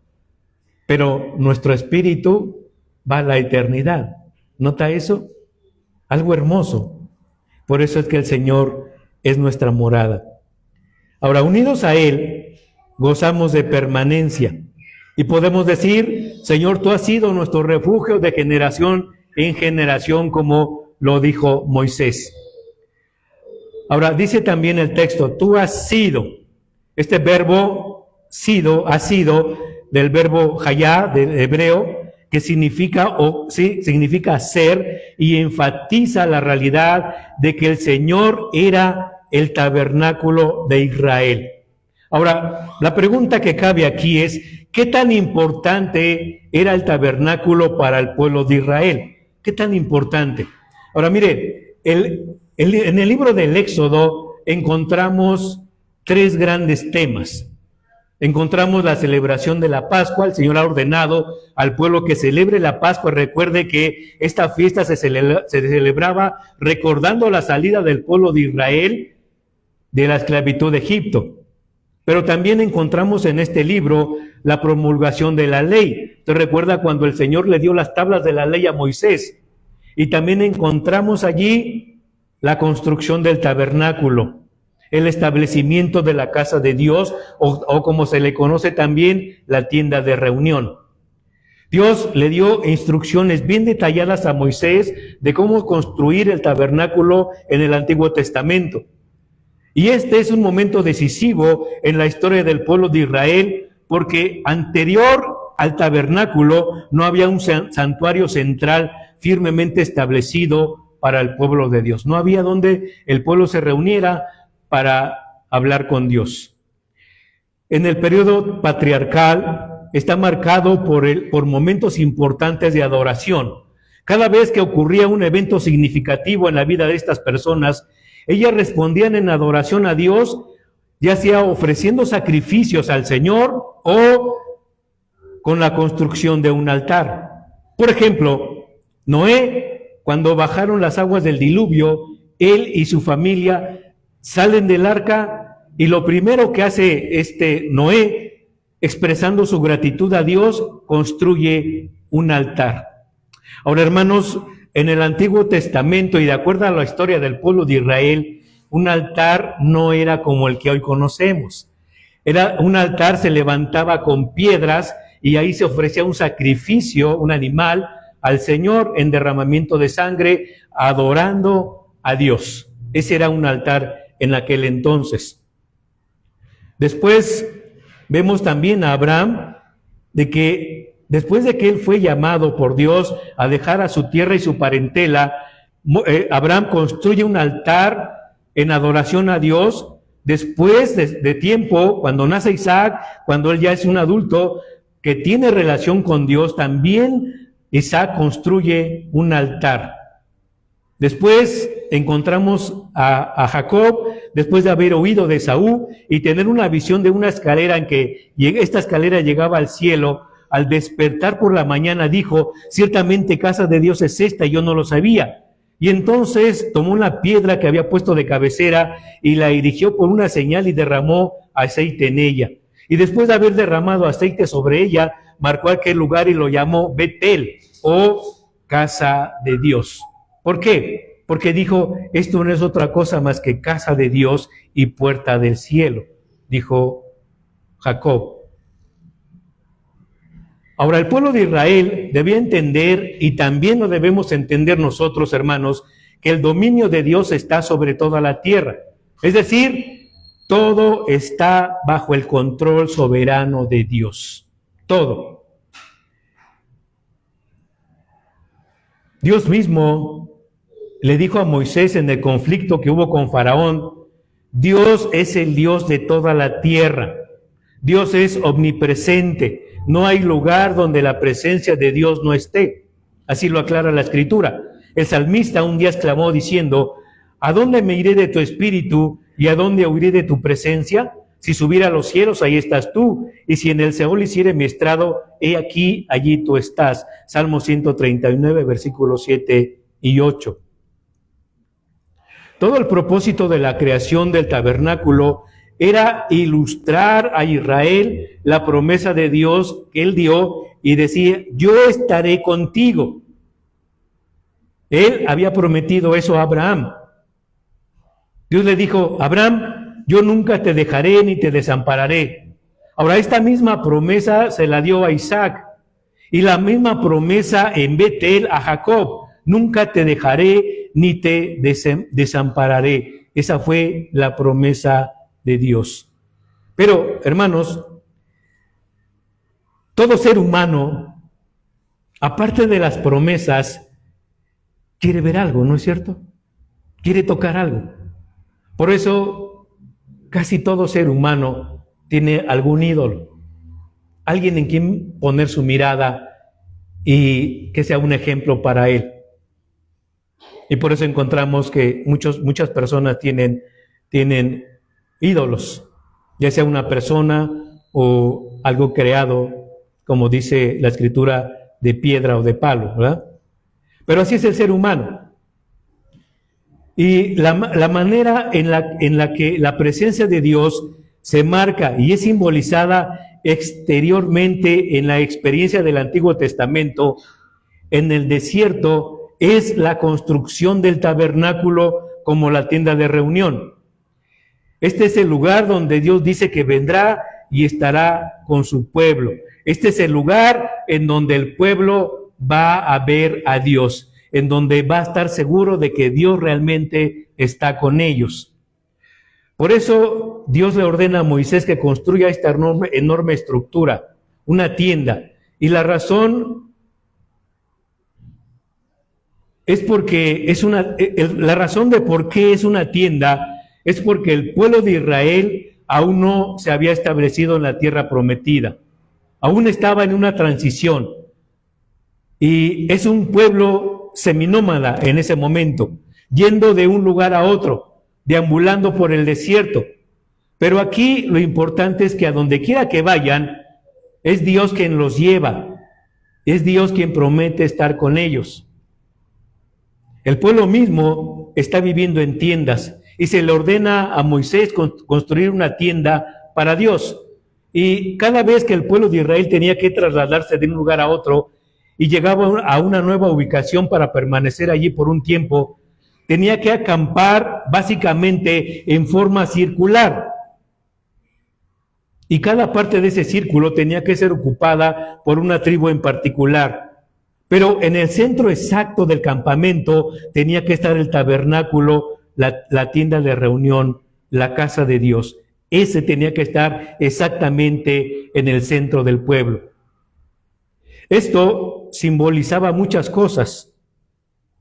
pero nuestro espíritu va a la eternidad. ¿Nota eso? Algo hermoso. Por eso es que el Señor es nuestra morada. Ahora, unidos a Él, gozamos de permanencia. Y podemos decir: Señor, tú has sido nuestro refugio de generación en generación, como lo dijo Moisés. Ahora, dice también el texto: tú has sido. Este verbo sido, ha sido, del verbo hayá, del hebreo, que significa ser, y enfatiza la realidad de que el Señor era el tabernáculo de Israel. Ahora, la pregunta que cabe aquí es: ¿qué tan importante era el tabernáculo para el pueblo de Israel? ¿Qué tan importante? Ahora, mire, en el libro del Éxodo encontramos 3 grandes temas. Encontramos la celebración de la Pascua. El Señor ha ordenado al pueblo que celebre la Pascua. Recuerde que esta fiesta se celebraba recordando la salida del pueblo de Israel de la esclavitud de Egipto. Pero también encontramos en este libro la promulgación de la ley. ¿Te recuerda cuando el Señor le dio las tablas de la ley a Moisés? Y también encontramos allí la construcción del tabernáculo, el establecimiento de la casa de Dios, o como se le conoce también, la tienda de reunión. Dios le dio instrucciones bien detalladas a Moisés de cómo construir el tabernáculo en el Antiguo Testamento. Y este es un momento decisivo en la historia del pueblo de Israel, porque anterior al tabernáculo no había un santuario central firmemente establecido para el pueblo de Dios. No había donde el pueblo se reuniera para hablar con Dios. En el periodo patriarcal está marcado por momentos importantes de adoración. Cada vez que ocurría un evento significativo en la vida de estas personas, ellas respondían en adoración a Dios, ya sea ofreciendo sacrificios al Señor o con la construcción de un altar. Por ejemplo, Noé, cuando bajaron las aguas del diluvio, él y su familia salen del arca y lo primero que hace Noé, expresando su gratitud a Dios, construye un altar. Ahora, hermanos, en el Antiguo Testamento y de acuerdo a la historia del pueblo de Israel, un altar no era como el que hoy conocemos. Un altar se levantaba con piedras y ahí se ofrecía un sacrificio, un animal, al Señor en derramamiento de sangre, adorando a Dios. Ese era un altar en aquel entonces. Después vemos también a Abraham, de que después de que él fue llamado por Dios a dejar a su tierra y su parentela, Abraham construye un altar en adoración a Dios. Después de tiempo, cuando nace Isaac, cuando él ya es un adulto que tiene relación con Dios, también Isaac construye un altar. Después encontramos a Jacob, después de haber oído de Esaú y tener una visión de una escalera en que esta escalera llegaba al cielo. Al despertar por la mañana dijo: ciertamente casa de Dios es esta, y yo no lo sabía. Y entonces tomó una piedra que había puesto de cabecera y la erigió por una señal y derramó aceite en ella. Y después de haber derramado aceite sobre ella, marcó aquel lugar y lo llamó Betel, o casa de Dios. ¿Por qué? Porque dijo: esto no es otra cosa más que casa de Dios y puerta del cielo, dijo Jacob. Ahora, el pueblo de Israel debía entender, y también lo debemos entender nosotros, hermanos, que el dominio de Dios está sobre toda la tierra. Es decir, todo está bajo el control soberano de Dios. Todo. Dios mismo le dijo a Moisés en el conflicto que hubo con Faraón: Dios es el Dios de toda la tierra. Dios es omnipresente. No hay lugar donde la presencia de Dios no esté. Así lo aclara la Escritura. El salmista un día exclamó diciendo: ¿a dónde me iré de tu espíritu y a dónde huiré de tu presencia? Si subiera a los cielos, ahí estás tú, y si en el Seol hiciere mi estrado, he aquí, allí tú estás. Salmo 139, versículos 7 y 8. Todo el propósito de la creación del tabernáculo era ilustrar a Israel la promesa de Dios que él dio y decía: yo estaré contigo. Él había prometido eso a Abraham. Dios le dijo: Abraham, yo nunca te dejaré ni te desampararé. Ahora, esta misma promesa se la dio a Isaac, y la misma promesa en Betel a Jacob: nunca te dejaré ni te desampararé. Esa fue la promesa de Dios. Pero, hermanos, todo ser humano, aparte de las promesas, quiere ver algo, ¿no es cierto? Quiere tocar algo. Por eso, casi todo ser humano tiene algún ídolo, alguien en quien poner su mirada y que sea un ejemplo para él. Y por eso encontramos que muchas personas tienen ídolos, ya sea una persona o algo creado, como dice la Escritura, de piedra o de palo, ¿verdad? Pero así es el ser humano. Y la manera en la que la presencia de Dios se marca y es simbolizada exteriormente en la experiencia del Antiguo Testamento, en el desierto, es la construcción del tabernáculo como la tienda de reunión. Este es el lugar donde Dios dice que vendrá y estará con su pueblo. Este es el lugar en donde el pueblo va a ver a Dios, en donde va a estar seguro de que Dios realmente está con ellos. Por eso Dios le ordena a Moisés que construya esta enorme estructura, una tienda. Y la razón es porque la razón de por qué es una tienda es porque el pueblo de Israel aún no se había establecido en la tierra prometida. Aún estaba en una transición. Y es un pueblo seminómada en ese momento, yendo de un lugar a otro, deambulando por el desierto. Pero aquí lo importante es que a donde quiera que vayan, es Dios quien los lleva, es Dios quien promete estar con ellos. El pueblo mismo está viviendo en tiendas y se le ordena a Moisés construir una tienda para Dios. Y cada vez que el pueblo de Israel tenía que trasladarse de un lugar a otro y llegaba a una nueva ubicación para permanecer allí por un tiempo, tenía que acampar básicamente en forma circular. Y cada parte de ese círculo tenía que ser ocupada por una tribu en particular. Pero en el centro exacto del campamento tenía que estar el tabernáculo, la tienda de reunión, la casa de Dios. Ese tenía que estar exactamente en el centro del pueblo. Esto simbolizaba muchas cosas.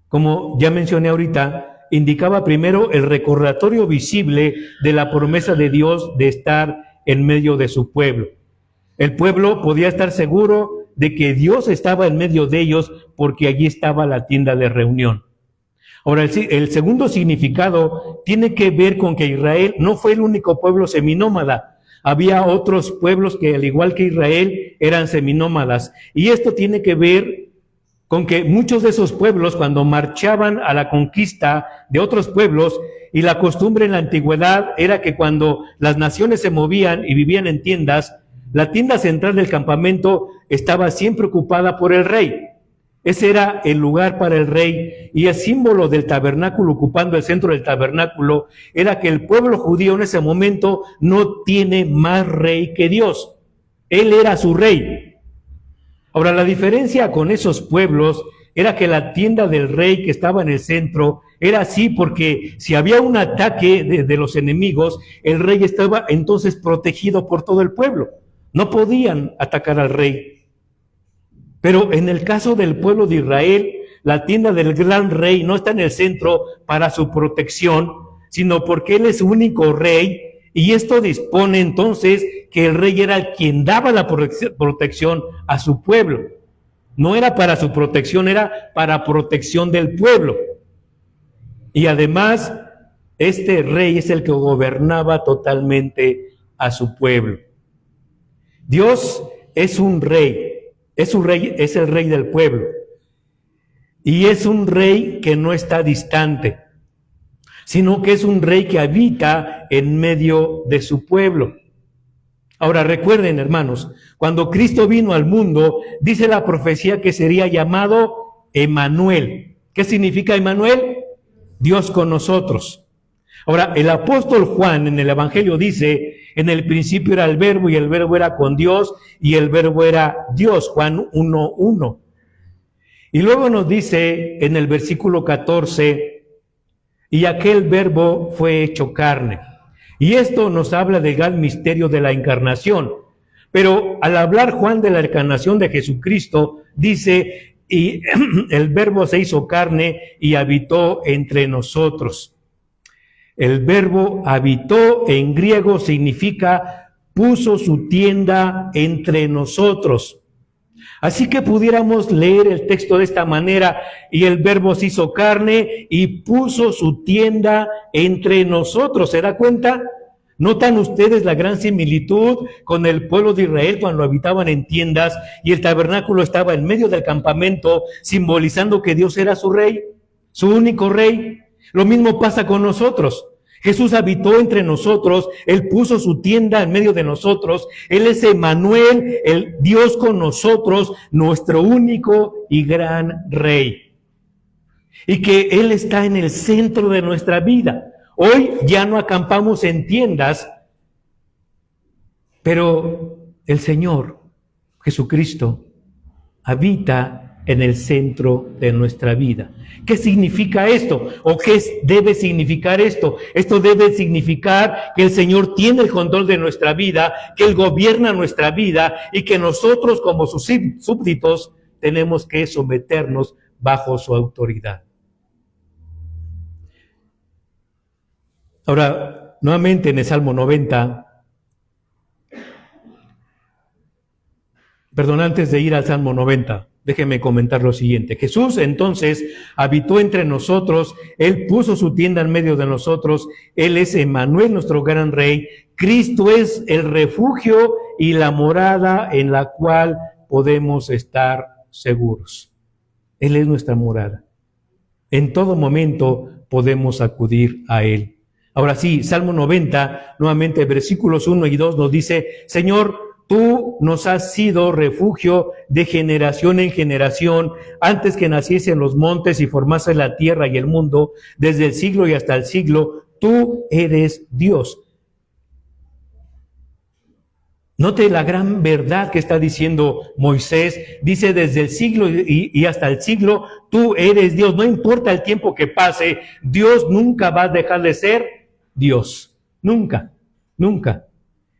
Como ya mencioné ahorita, indicaba primero el recordatorio visible de la promesa de Dios de estar en medio de su pueblo. El pueblo podía estar seguro de que Dios estaba en medio de ellos porque allí estaba la tienda de reunión. Ahora, el segundo significado tiene que ver con que Israel no fue el único pueblo seminómada. Había otros pueblos que, al igual que Israel, eran seminómadas. Y esto tiene que ver con que muchos de esos pueblos, cuando marchaban a la conquista de otros pueblos, y la costumbre en la antigüedad era que cuando las naciones se movían y vivían en tiendas, la tienda central del campamento estaba siempre ocupada por el rey. Ese era el lugar para el rey, y el símbolo del tabernáculo ocupando el centro del tabernáculo era que el pueblo judío en ese momento no tiene más rey que Dios. Él era su rey. Ahora, la diferencia con esos pueblos era que la tienda del rey que estaba en el centro era así porque si había un ataque de los enemigos, el rey estaba entonces protegido por todo el pueblo. No podían atacar al rey. Pero en el caso del pueblo de Israel, la tienda del gran rey no está en el centro para su protección, sino porque él es su único rey, y esto dispone entonces que el rey era quien daba la protección a su pueblo. No era para su protección, era para protección del pueblo. Y además, este rey es el que gobernaba totalmente a su pueblo. Dios es un rey. Es el rey del pueblo. Y es un rey que no está distante, sino que es un rey que habita en medio de su pueblo. Ahora recuerden, hermanos, cuando Cristo vino al mundo, dice la profecía que sería llamado Emmanuel. ¿Qué significa Emmanuel? Dios con nosotros. Ahora, el apóstol Juan en el Evangelio dice: en el principio era el verbo y el verbo era con Dios y el verbo era Dios, Juan 1:1. Y luego nos dice en el versículo 14: y aquel verbo fue hecho carne. Y esto nos habla del gran misterio de la encarnación. Pero al hablar Juan de la encarnación de Jesucristo, dice: y el verbo se hizo carne y habitó entre nosotros. El verbo habitó en griego significa puso su tienda entre nosotros. Así que pudiéramos leer el texto de esta manera: y el verbo se hizo carne y puso su tienda entre nosotros. ¿Se da cuenta? ¿Notan ustedes la gran similitud con el pueblo de Israel cuando habitaban en tiendas y el tabernáculo estaba en medio del campamento, simbolizando que Dios era su rey, su único rey? Lo mismo pasa con nosotros. Jesús habitó entre nosotros, Él puso su tienda en medio de nosotros, Él es Emmanuel, el Dios con nosotros, nuestro único y gran Rey. Y que Él está en el centro de nuestra vida. Hoy ya no acampamos en tiendas, pero el Señor Jesucristo habita en el centro de nuestra vida. ¿Qué significa esto? ¿O qué debe significar esto? Esto debe significar que el Señor tiene el control de nuestra vida, que Él gobierna nuestra vida y que nosotros como sus súbditos tenemos que someternos bajo su autoridad. Ahora, nuevamente en el Salmo 90, antes de ir al Salmo 90, déjenme comentar lo siguiente. Jesús entonces habitó entre nosotros, Él puso su tienda en medio de nosotros, Él es Emmanuel, nuestro gran Rey. Cristo es el refugio y la morada en la cual podemos estar seguros. Él es nuestra morada. En todo momento podemos acudir a Él. Ahora sí, Salmo 90, nuevamente versículos 1 y 2 nos dice: Señor, tú nos has sido refugio de generación en generación, antes que naciesen los montes y formase la tierra y el mundo, desde el siglo y hasta el siglo, tú eres Dios. Note la gran verdad que está diciendo Moisés. Dice desde el siglo y hasta el siglo, tú eres Dios. No importa el tiempo que pase, Dios nunca va a dejar de ser Dios. Nunca, nunca.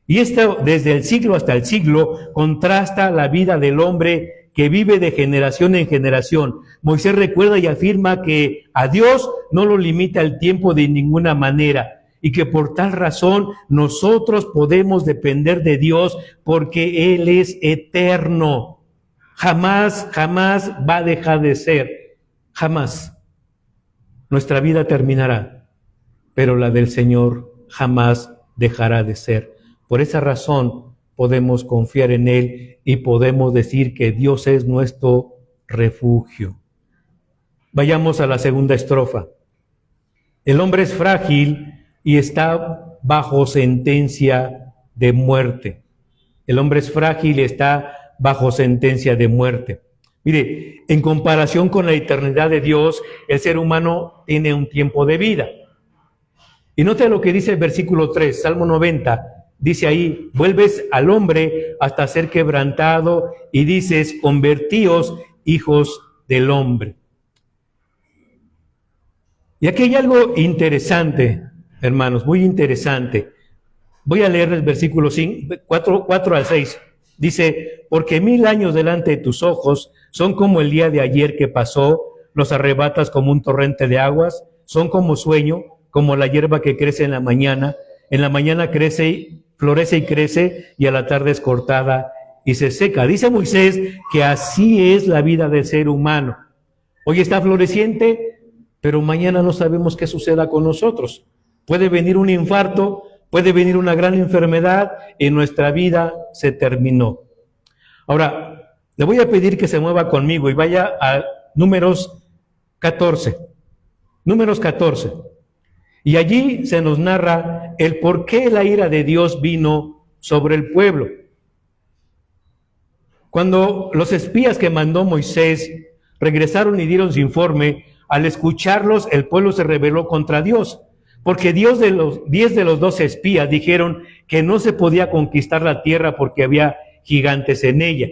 Y esto desde el siglo hasta el siglo contrasta la vida del hombre que vive de generación en generación. Moisés recuerda y afirma que a Dios no lo limita el tiempo de ninguna manera y que por tal razón nosotros podemos depender de Dios porque Él es eterno. Jamás, jamás va a dejar de ser. Jamás. Nuestra vida terminará, pero la del Señor jamás dejará de ser. Por esa razón podemos confiar en Él y podemos decir que Dios es nuestro refugio. Vayamos a la segunda estrofa. El hombre es frágil y está bajo sentencia de muerte. El hombre es frágil y está bajo sentencia de muerte. Mire, en comparación con la eternidad de Dios, el ser humano tiene un tiempo de vida. Y note lo que dice el versículo 3, Salmo 90. Dice ahí: vuelves al hombre hasta ser quebrantado y dices: convertíos, hijos del hombre. Y aquí hay algo interesante, hermanos, muy interesante. Voy a leer el versículo 4 al 6. Dice: porque 1000 años delante de tus ojos son como el día de ayer que pasó, los arrebatas como un torrente de aguas, son como sueño, como la hierba que crece en la mañana crece, florece y crece, y a la tarde es cortada y se seca. Dice Moisés que así es la vida del ser humano. Hoy está floreciente, pero mañana no sabemos qué suceda con nosotros. Puede venir un infarto, puede venir una gran enfermedad y nuestra vida se terminó. Ahora, le voy a pedir que se mueva conmigo y vaya a Números 14. Números 14. Y allí se nos narra el por qué la ira de Dios vino sobre el pueblo. Cuando los espías que mandó Moisés regresaron y dieron su informe, al escucharlos el pueblo se rebeló contra Dios, porque 10 de los 12 espías dijeron que no se podía conquistar la tierra porque había gigantes en ella.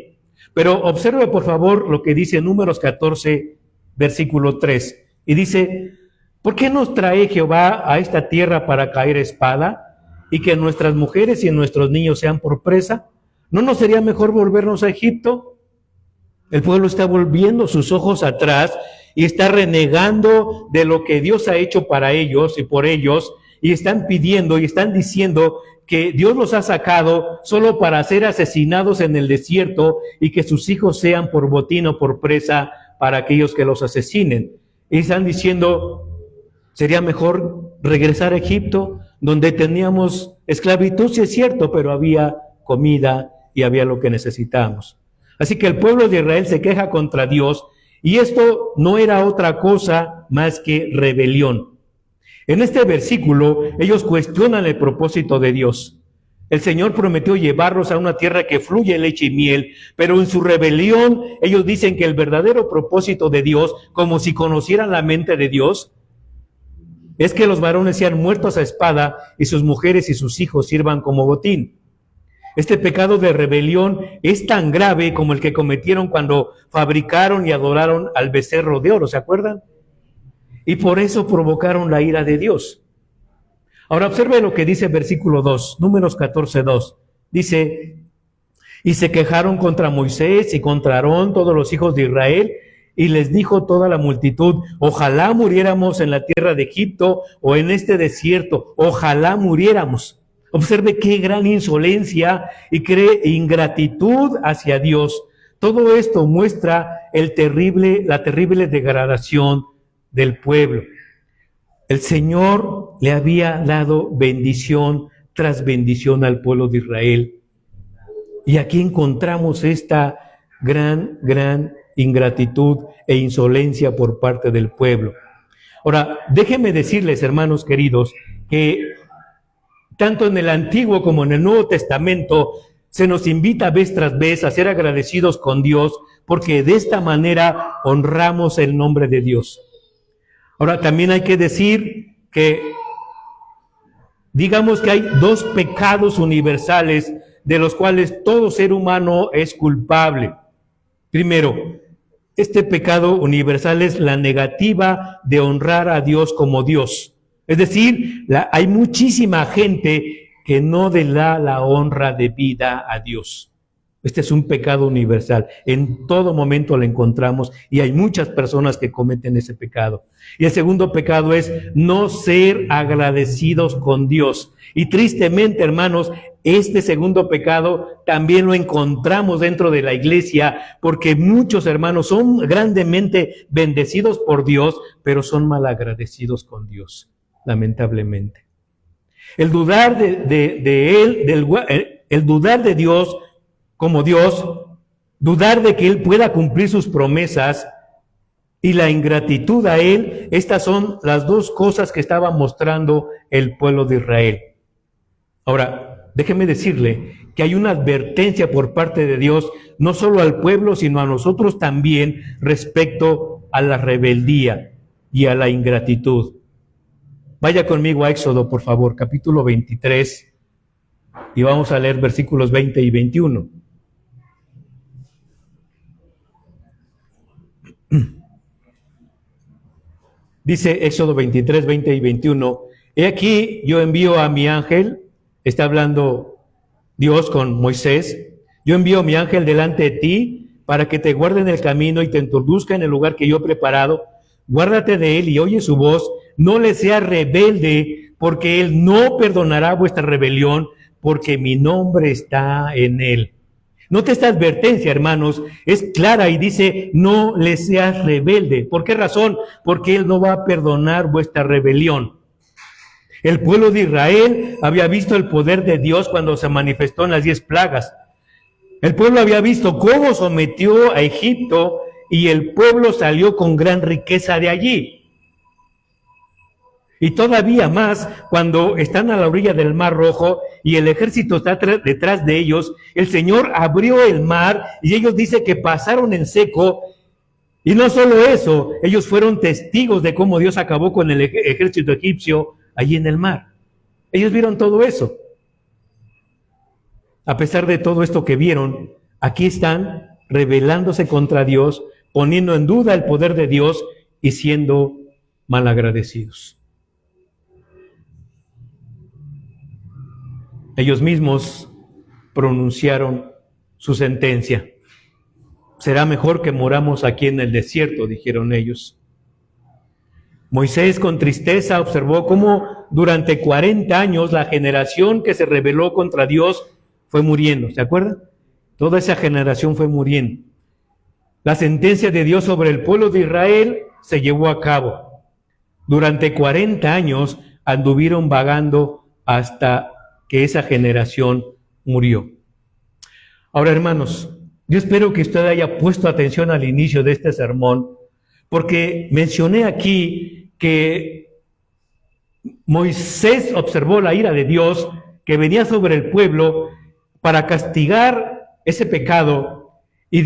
Pero observe por favor lo que dice Números 14, versículo 3, y dice: ¿por qué nos trae Jehová a esta tierra para caer espada y que nuestras mujeres y nuestros niños sean por presa? ¿No nos sería mejor volvernos a Egipto? El pueblo está volviendo sus ojos atrás y está renegando de lo que Dios ha hecho para ellos y por ellos, y están pidiendo y están diciendo que Dios los ha sacado solo para ser asesinados en el desierto y que sus hijos sean por botín o por presa para aquellos que los asesinen. Y están diciendo: sería mejor regresar a Egipto, donde teníamos esclavitud, sí es cierto, pero había comida y había lo que necesitábamos. Así que el pueblo de Israel se queja contra Dios, y esto no era otra cosa más que rebelión. En este versículo, ellos cuestionan el propósito de Dios. El Señor prometió llevarlos a una tierra que fluye leche y miel, pero en su rebelión ellos dicen que el verdadero propósito de Dios, como si conocieran la mente de Dios, es que los varones sean muertos a espada y sus mujeres y sus hijos sirvan como botín. Este pecado de rebelión es tan grave como el que cometieron cuando fabricaron y adoraron al becerro de oro, ¿se acuerdan? Y por eso provocaron la ira de Dios. Ahora observe lo que dice el versículo 2, Números 14:2. Dice, y se quejaron contra Moisés y contra Aarón todos los hijos de Israel, y les dijo toda la multitud, ojalá muriéramos en la tierra de Egipto o en este desierto, ojalá muriéramos. Observe qué gran insolencia y qué ingratitud hacia Dios. Todo esto muestra la terrible degradación del pueblo. El Señor le había dado bendición tras bendición al pueblo de Israel. Y aquí encontramos esta gran ingratitud e insolencia por parte del pueblo. Ahora, déjenme decirles, hermanos queridos, que tanto en el Antiguo como en el Nuevo Testamento se nos invita vez tras vez a ser agradecidos con Dios, porque de esta manera honramos el nombre de Dios. Ahora, también hay que decir que, digamos que hay dos pecados universales de los cuales todo ser humano es culpable. Primero, este pecado universal es la negativa de honrar a Dios como Dios. Es decir, hay muchísima gente que no le da la honra debida a Dios. Este es un pecado universal. En todo momento lo encontramos y hay muchas personas que cometen ese pecado. Y el segundo pecado es no ser agradecidos con Dios. Y tristemente, hermanos, este segundo pecado también lo encontramos dentro de la iglesia, porque muchos hermanos son grandemente bendecidos por Dios, pero son malagradecidos con Dios, lamentablemente. El dudar el dudar de Dios como Dios, dudar de que Él pueda cumplir sus promesas y la ingratitud a Él, estas son las dos cosas que estaba mostrando el pueblo de Israel. Ahora, déjeme decirle que hay una advertencia por parte de Dios, no solo al pueblo, sino a nosotros también, respecto a la rebeldía y a la ingratitud. Vaya conmigo a Éxodo, por favor, capítulo 23, y vamos a leer versículos 20 y 21. Dice Éxodo 23, 20 y 21, he aquí yo envío a mi ángel, está hablando Dios con Moisés, yo envío a mi ángel delante de ti para que te guarde en el camino y te introduzca en el lugar que yo he preparado, guárdate de él y oye su voz, no le seas rebelde, porque él no perdonará vuestra rebelión, porque mi nombre está en él. Note esta advertencia, hermanos, es clara y dice, no le seas rebelde. ¿Por qué razón? Porque Él no va a perdonar vuestra rebelión. El pueblo de Israel había visto el poder de Dios cuando se manifestó en las 10 plagas. El pueblo había visto cómo sometió a Egipto y el pueblo salió con gran riqueza de allí. Y todavía más, cuando están a la orilla del Mar Rojo y el ejército está detrás de ellos, el Señor abrió el mar y ellos dicen que pasaron en seco. Y no solo eso, ellos fueron testigos de cómo Dios acabó con el ejército egipcio allí en el mar. Ellos vieron todo eso. A pesar de todo esto que vieron, aquí están rebelándose contra Dios, poniendo en duda el poder de Dios y siendo malagradecidos. Ellos mismos pronunciaron su sentencia. Será mejor que moramos aquí en el desierto, dijeron ellos. Moisés con tristeza observó cómo durante 40 años la generación que se rebeló contra Dios fue muriendo. ¿Se acuerdan? Toda esa generación fue muriendo. La sentencia de Dios sobre el pueblo de Israel se llevó a cabo. Durante 40 años anduvieron vagando hasta que esa generación murió. Ahora, hermanos, yo espero que usted haya puesto atención al inicio de este sermón, porque mencioné aquí que Moisés observó la ira de Dios que venía sobre el pueblo para castigar ese pecado, y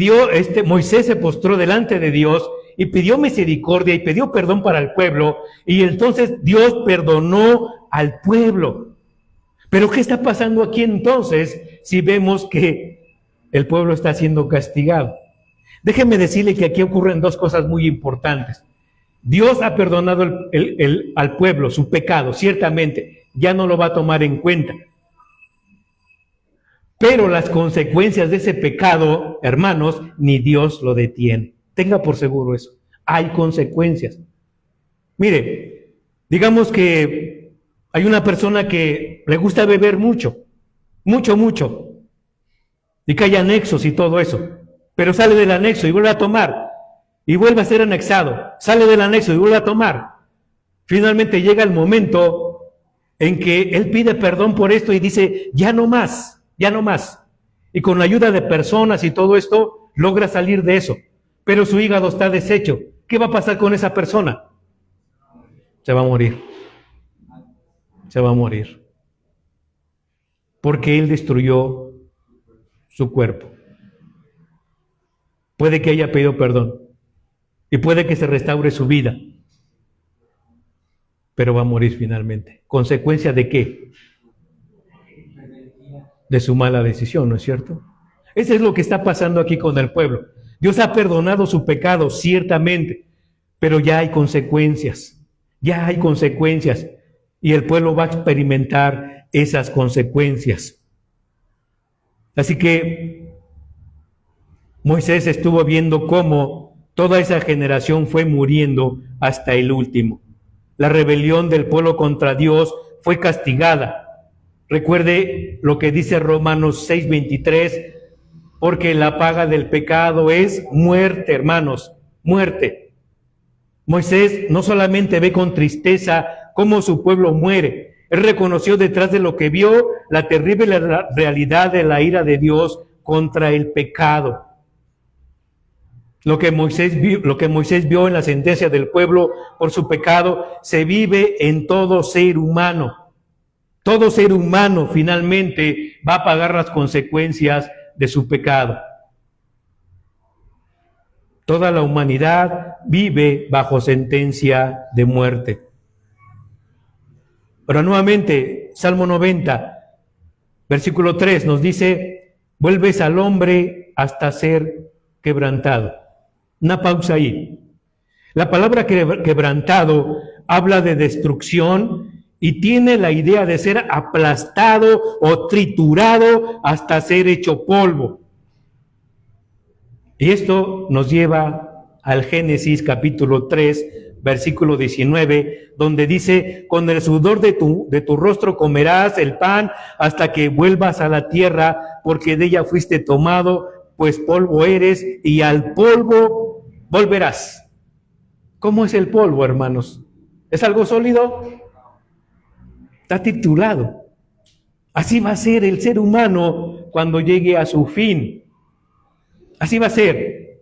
Moisés se postró delante de Dios y pidió misericordia y pidió perdón para el pueblo, y entonces Dios perdonó al pueblo. Pero ¿qué está pasando aquí entonces si vemos que el pueblo está siendo castigado? Déjeme decirle que aquí ocurren dos cosas muy importantes. Dios ha perdonado al pueblo su pecado, ciertamente, ya no lo va a tomar en cuenta. Pero las consecuencias de ese pecado, hermanos, ni Dios lo detiene. Tenga por seguro eso. Hay consecuencias. Mire, digamos que hay una persona que le gusta beber mucho, y que hay anexos y todo eso, pero sale del anexo y vuelve a tomar, y vuelve a ser anexado, sale del anexo y vuelve a tomar. Finalmente llega el momento en que él pide perdón por esto y dice, ya no más. Y con la ayuda de personas y todo esto, logra salir de eso. Pero su hígado está deshecho. ¿Qué va a pasar con esa persona? Se va a morir. Porque él destruyó su cuerpo. Puede que haya pedido perdón. Y puede que se restaure su vida. Pero va a morir finalmente. ¿Consecuencia de qué? De su mala decisión, ¿no es cierto? Eso es lo que está pasando aquí con el pueblo. Dios ha perdonado su pecado, ciertamente, pero ya hay consecuencias, y el pueblo va a experimentar esas consecuencias. Así que Moisés estuvo viendo cómo toda esa generación fue muriendo hasta el último. La rebelión del pueblo contra Dios fue castigada. Recuerde lo que dice Romanos 6:23, porque la paga del pecado es muerte, hermanos, muerte. Moisés no solamente ve con tristeza cómo su pueblo muere, él reconoció detrás de lo que vio la terrible realidad de la ira de Dios contra el pecado. Lo que Moisés vio en la sentencia del pueblo por su pecado se vive en todo ser humano. Todo ser humano finalmente va a pagar las consecuencias de su pecado. Toda la humanidad vive bajo sentencia de muerte. Pero nuevamente, Salmo 90, versículo 3 nos dice, vuelves al hombre hasta ser quebrantado. Una pausa ahí. La palabra quebrantado habla de destrucción y tiene la idea de ser aplastado o triturado hasta ser hecho polvo. Y esto nos lleva al Génesis capítulo 3, versículo 19, donde dice, con el sudor de tu rostro comerás el pan hasta que vuelvas a la tierra, porque de ella fuiste tomado, pues polvo eres y al polvo volverás. ¿Cómo es el polvo, hermanos? ¿Es algo sólido? Está triturado. Así va a ser el ser humano cuando llegue a su fin. Así va a ser.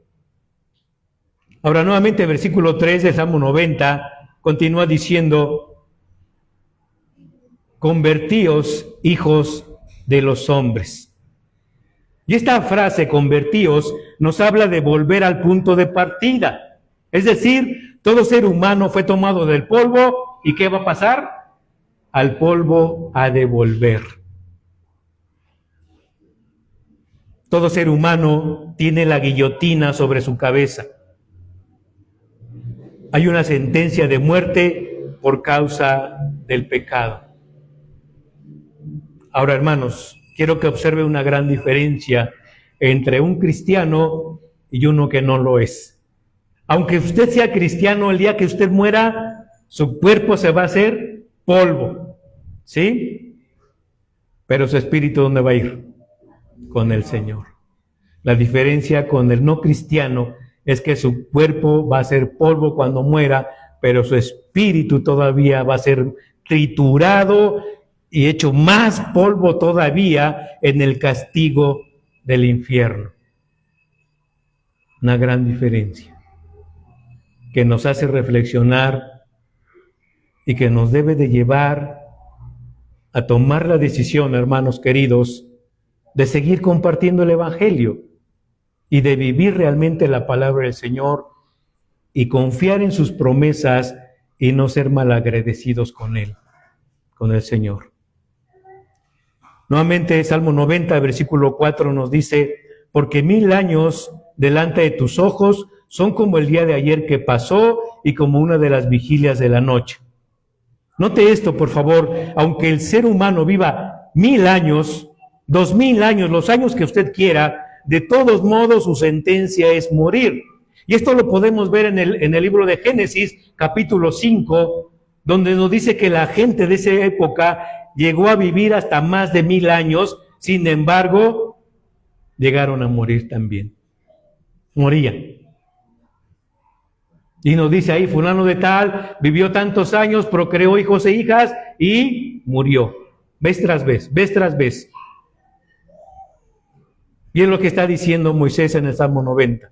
Ahora nuevamente versículo 3 del Salmo 90 continúa diciendo, convertíos hijos de los hombres. Y esta frase, convertíos, nos habla de volver al punto de partida. Es decir, todo ser humano fue tomado del polvo, ¿y qué va a pasar? Al polvo ha de volver. Todo ser humano tiene la guillotina sobre su cabeza. Hay una sentencia de muerte por causa del pecado. Ahora, hermanos, quiero que observe una gran diferencia entre un cristiano y uno que no lo es. Aunque usted sea cristiano, el día que usted muera, su cuerpo se va a hacer polvo, ¿sí? Pero su espíritu, ¿dónde va a ir? Con el Señor. La diferencia con el no cristiano es que su cuerpo va a ser polvo cuando muera, pero su espíritu todavía va a ser triturado y hecho más polvo todavía en el castigo del infierno. Una gran diferencia que nos hace reflexionar y que nos debe de llevar a tomar la decisión, hermanos queridos, de seguir compartiendo el Evangelio y de vivir realmente la palabra del Señor y confiar en sus promesas y no ser malagradecidos con Él, con el Señor. Nuevamente, Salmo 90, versículo 4 nos dice: porque 1000 años delante de tus ojos son como el día de ayer que pasó y como una de las vigilias de la noche. Note esto, por favor, aunque el ser humano viva 1000 años, 2000 años, los años que usted quiera, de todos modos su sentencia es morir. Y esto lo podemos ver en el libro de Génesis, capítulo 5, donde nos dice que la gente de esa época llegó a vivir hasta más de 1000 años, sin embargo, llegaron a morir también. Morían. Y nos dice ahí, fulano de tal, vivió tantos años, procreó hijos e hijas y murió. Vez tras vez, vez tras vez. Y es lo que está diciendo Moisés en el Salmo 90.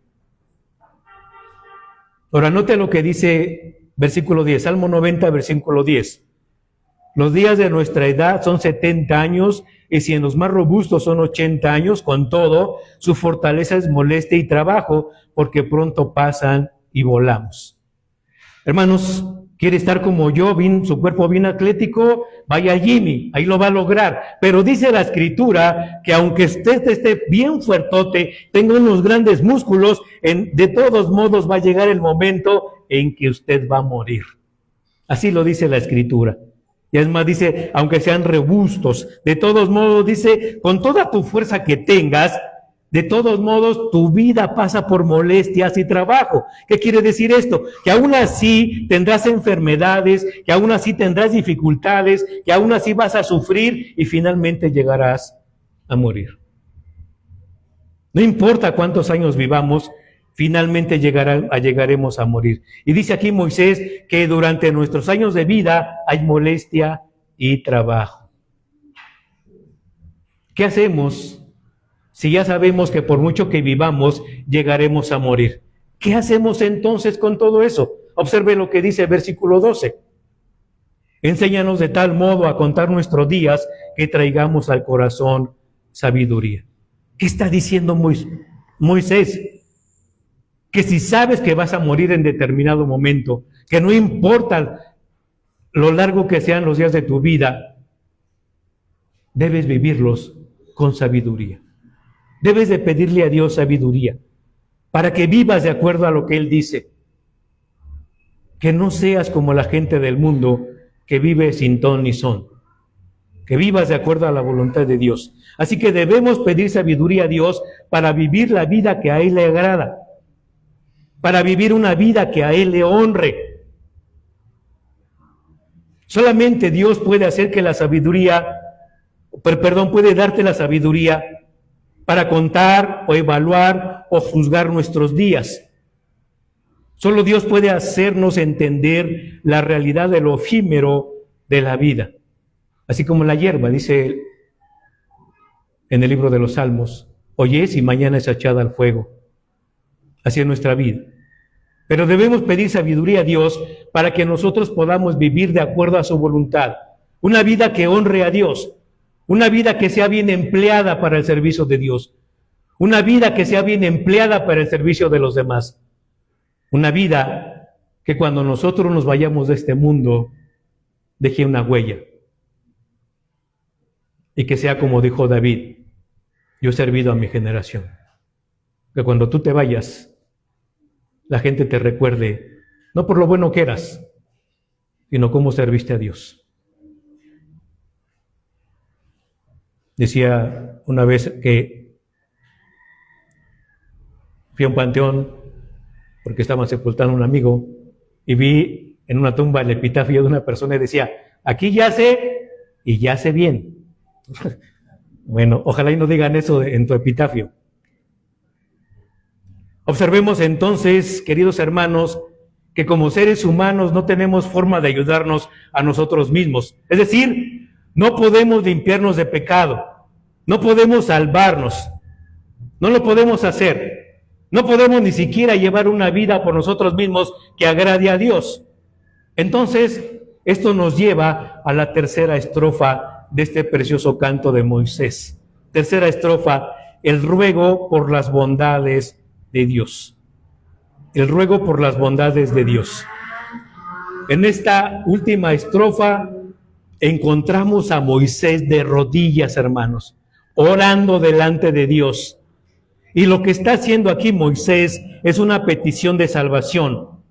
Ahora, note lo que dice versículo 10, Salmo 90, versículo 10. Los días de nuestra edad son 70 años, y si en los más robustos son 80 años, con todo, su fortaleza es molestia y trabajo, porque pronto pasan y volamos. Hermanos, quiere estar como yo, su cuerpo bien atlético, vaya a Jimmy, ahí lo va a lograr. Pero dice la Escritura que aunque usted esté bien fuertote, tenga unos grandes músculos, de todos modos va a llegar el momento en que usted va a morir. Así lo dice la Escritura. Y además dice, aunque sean robustos, de todos modos dice, con toda tu fuerza que tengas, de todos modos tu vida pasa por molestias y trabajo. ¿Qué quiere decir esto? Que aún así tendrás enfermedades, que aún así tendrás dificultades, que aún así vas a sufrir y finalmente llegarás a morir. No importa cuántos años vivamos, finalmente llegaremos a morir. Y dice aquí Moisés que durante nuestros años de vida hay molestia y trabajo. ¿Qué hacemos si ya sabemos que por mucho que vivamos, llegaremos a morir? ¿Qué hacemos entonces con todo eso? Observe lo que dice el versículo 12. Enséñanos de tal modo a contar nuestros días que traigamos al corazón sabiduría. ¿Qué está diciendo Moisés? Que si sabes que vas a morir en determinado momento, que no importa lo largo que sean los días de tu vida, debes vivirlos con sabiduría. Debes de pedirle a Dios sabiduría para que vivas de acuerdo a lo que Él dice. Que no seas como la gente del mundo que vive sin ton ni son. Que vivas de acuerdo a la voluntad de Dios. Así que debemos pedir sabiduría a Dios para vivir la vida que a Él le agrada. Para vivir una vida que a Él le honre. Solamente Dios puede hacer que la sabiduría, puede darte la sabiduría para contar o evaluar o juzgar nuestros días. Solo Dios puede hacernos entender la realidad de lo efímero de la vida. Así como la hierba, dice en el libro de los Salmos, hoy es y mañana es echada al fuego. Así es nuestra vida. Pero debemos pedir sabiduría a Dios para que nosotros podamos vivir de acuerdo a su voluntad. Una vida que honre a Dios. Una vida que sea bien empleada para el servicio de Dios. Una vida que sea bien empleada para el servicio de los demás. Una vida que cuando nosotros nos vayamos de este mundo, deje una huella. Y que sea como dijo David, yo he servido a mi generación. Que cuando tú te vayas, la gente te recuerde, no por lo bueno que eras, sino cómo serviste a Dios. Decía una vez que fui a un panteón porque estaban sepultando a un amigo y vi en una tumba el epitafio de una persona y decía, aquí yace y yace bien. Bueno, ojalá y no digan eso en tu epitafio. Observemos entonces, queridos hermanos, que como seres humanos no tenemos forma de ayudarnos a nosotros mismos. Es decir, no podemos limpiarnos de pecado, no podemos salvarnos, no lo podemos hacer, no podemos ni siquiera llevar una vida por nosotros mismos que agrade a Dios. Entonces, Esto nos lleva a la tercera estrofa de este precioso canto de Moisés. Tercera estrofa, el ruego por las bondades de Dios. El ruego por las bondades de Dios. En esta última estrofa encontramos a Moisés de rodillas, hermanos, orando delante de Dios. Y lo que está haciendo aquí Moisés es una petición de salvación.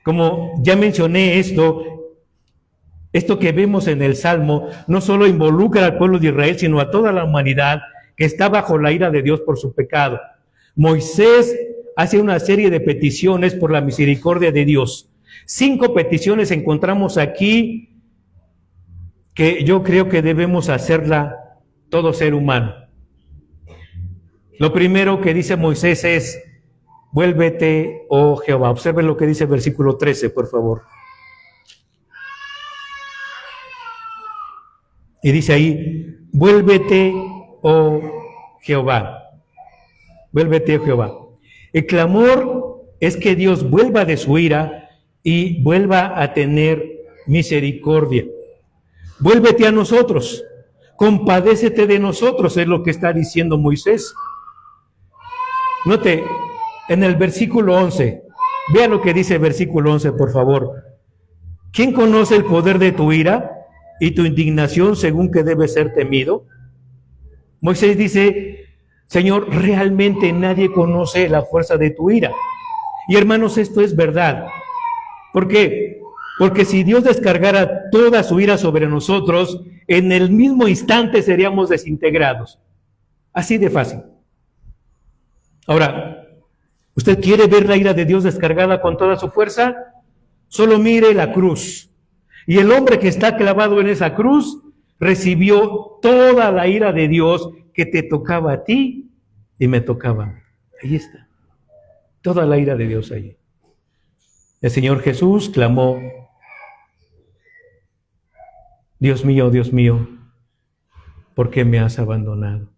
Como ya mencioné esto que vemos en el Salmo no solo involucra al pueblo de Israel, sino a toda la humanidad que está bajo la ira de Dios por su pecado. Moisés hace una serie de peticiones por la misericordia de Dios. 5 peticiones encontramos aquí que yo creo que debemos hacerla todo ser humano. Lo primero que dice Moisés es: vuélvete, oh Jehová. Observen lo que dice el versículo 13, por favor. Y dice ahí: vuélvete, oh Jehová. Vuélvete, oh Jehová. El clamor es que Dios vuelva de su ira y vuelva a tener misericordia. Vuélvete a nosotros, compadécete de nosotros, es lo que está diciendo Moisés. Note, en el versículo 11, vea lo que dice el versículo 11, por favor. ¿Quién conoce el poder de tu ira y tu indignación según que debe ser temido? Moisés dice: Señor, realmente nadie conoce la fuerza de tu ira. Y hermanos, esto es verdad. ¿Por qué? Porque si Dios descargara toda su ira sobre nosotros, en el mismo instante seríamos desintegrados. Así de fácil. Ahora, ¿usted quiere ver la ira de Dios descargada con toda su fuerza? Solo mire la cruz. Y el hombre que está clavado en esa cruz recibió toda la ira de Dios que te tocaba a ti y me tocaba a mí. Ahí está. Toda la ira de Dios allí. El Señor Jesús clamó: Dios mío, ¿por qué me has abandonado?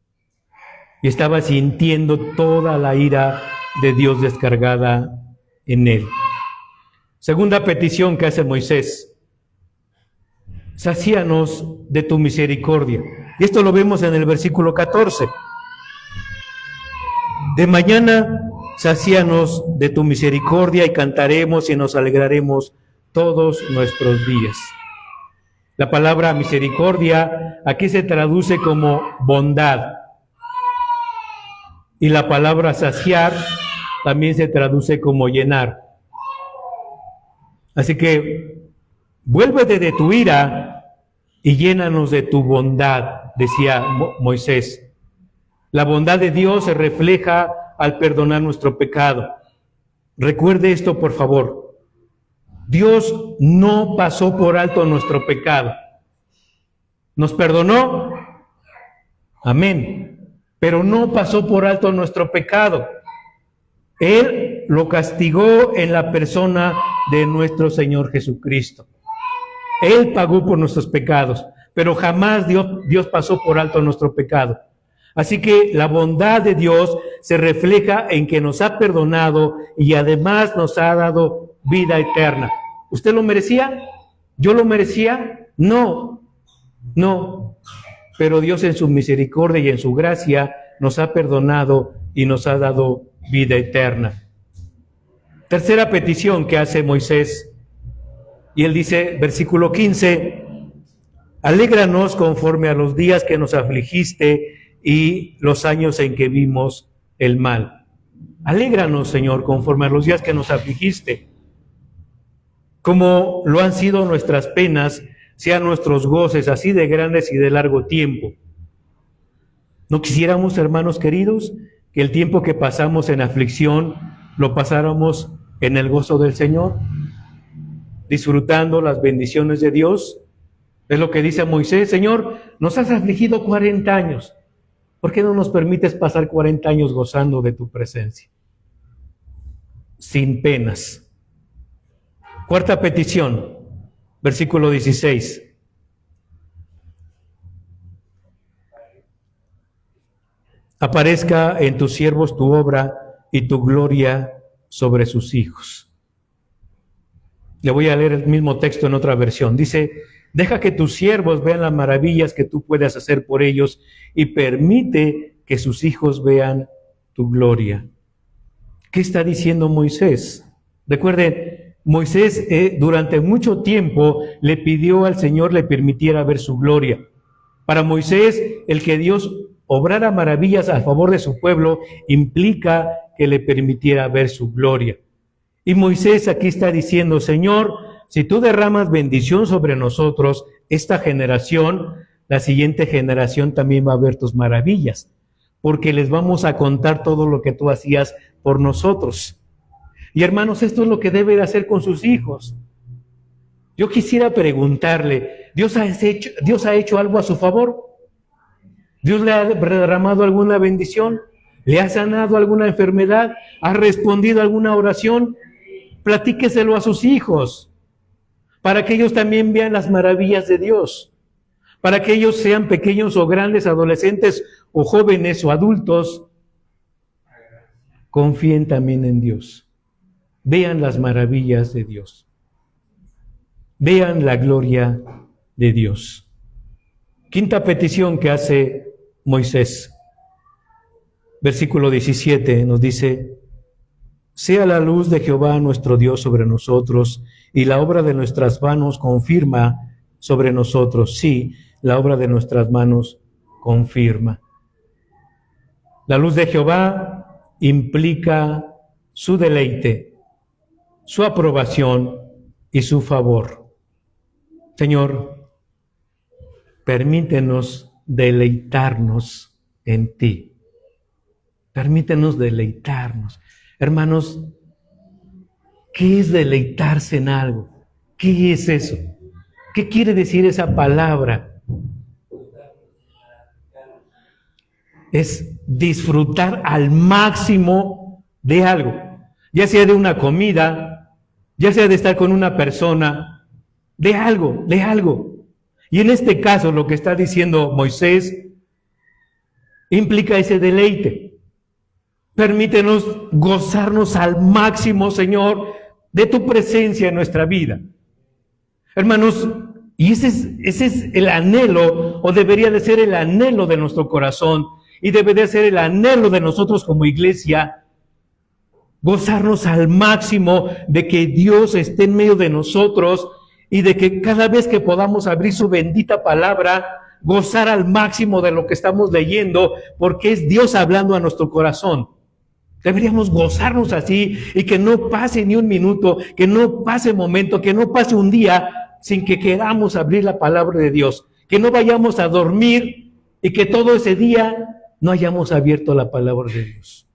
Y estaba sintiendo toda la ira de Dios descargada en él. Segunda petición que hace Moisés: sacíanos de tu misericordia. Y esto lo vemos en el versículo 14. De mañana sacíanos de tu misericordia y cantaremos y nos alegraremos todos nuestros días. La palabra misericordia aquí se traduce como bondad. Y la palabra saciar también se traduce como llenar. Así que vuélvete de tu ira y llénanos de tu bondad, decía Moisés. La bondad de Dios se refleja al perdonar nuestro pecado. Recuerde esto, por favor. Dios no pasó por alto nuestro pecado. ¿Nos perdonó? Amén. Pero no pasó por alto nuestro pecado. Él lo castigó en la persona de nuestro Señor Jesucristo. Él pagó por nuestros pecados, pero jamás Dios pasó por alto nuestro pecado. Así que la bondad de Dios se refleja en que nos ha perdonado y además nos ha dado vida eterna. ¿Usted lo merecía? ¿Yo lo merecía? No. Pero Dios en su misericordia y en su gracia nos ha perdonado y nos ha dado vida eterna. Tercera petición que hace Moisés, y él dice, versículo 15, alégranos conforme a los días que nos afligiste y los años en que vimos el mal. Alégranos, Señor, conforme a los días que nos afligiste, como lo han sido nuestras penas, sean nuestros goces así de grandes y de largo tiempo. ¿No quisiéramos, hermanos queridos, que el tiempo que pasamos en aflicción lo pasáramos en el gozo del Señor, disfrutando las bendiciones de Dios? Es lo que dice Moisés: Señor, nos has afligido 40 años. ¿Por qué no nos permites pasar 40 años gozando de tu presencia? Sin penas. Cuarta petición, versículo 16. Aparezca en tus siervos tu obra y tu gloria sobre sus hijos. Le voy a leer el mismo texto en otra versión. Dice, deja que tus siervos vean las maravillas que tú puedes hacer por ellos y permite que sus hijos vean tu gloria. ¿Qué está diciendo Moisés? Recuerden, Moisés durante mucho tiempo le pidió al Señor le permitiera ver su gloria. Para Moisés, el que Dios obrara maravillas a favor de su pueblo implica que le permitiera ver su gloria. Y Moisés aquí está diciendo, Señor, si tú derramas bendición sobre nosotros, esta generación, la siguiente generación también va a ver tus maravillas, porque les vamos a contar todo lo que tú hacías por nosotros. Y hermanos, esto es lo que debe de hacer con sus hijos. Yo quisiera preguntarle, ¿Dios ha hecho algo a su favor? ¿Dios le ha derramado alguna bendición? ¿Le ha sanado alguna enfermedad? ¿Ha respondido alguna oración? Platíqueselo a sus hijos, para que ellos también vean las maravillas de Dios, para que ellos sean pequeños o grandes, adolescentes o jóvenes o adultos, confíen también en Dios. Vean las maravillas de Dios. Vean la gloria de Dios. Quinta petición que hace Moisés. Versículo 17 nos dice, sea la luz de Jehová nuestro Dios sobre nosotros y la obra de nuestras manos confirma sobre nosotros. Sí, la obra de nuestras manos confirma. La luz de Jehová implica su deleite, su aprobación y su favor. Señor, permítenos deleitarnos en ti. Permítenos deleitarnos. Hermanos, ¿qué es deleitarse en algo? ¿Qué es eso? ¿Qué quiere decir esa palabra? Es disfrutar al máximo de algo, ya sea de una comida, ya sea de estar con una persona, de algo. Y en este caso lo que está diciendo Moisés implica ese deleite. Permítenos gozarnos al máximo, Señor, de tu presencia en nuestra vida. Hermanos, y ese es el anhelo, o debería de ser el anhelo de nuestro corazón, y debe de ser el anhelo de nosotros como iglesia, gozarnos al máximo de que Dios esté en medio de nosotros y de que cada vez que podamos abrir su bendita palabra, gozar al máximo de lo que estamos leyendo, porque es Dios hablando a nuestro corazón. Deberíamos gozarnos así y que no pase ni un minuto, que no pase momento, que no pase un día sin que queramos abrir la palabra de Dios, que no vayamos a dormir y que todo ese día no hayamos abierto la palabra de Dios.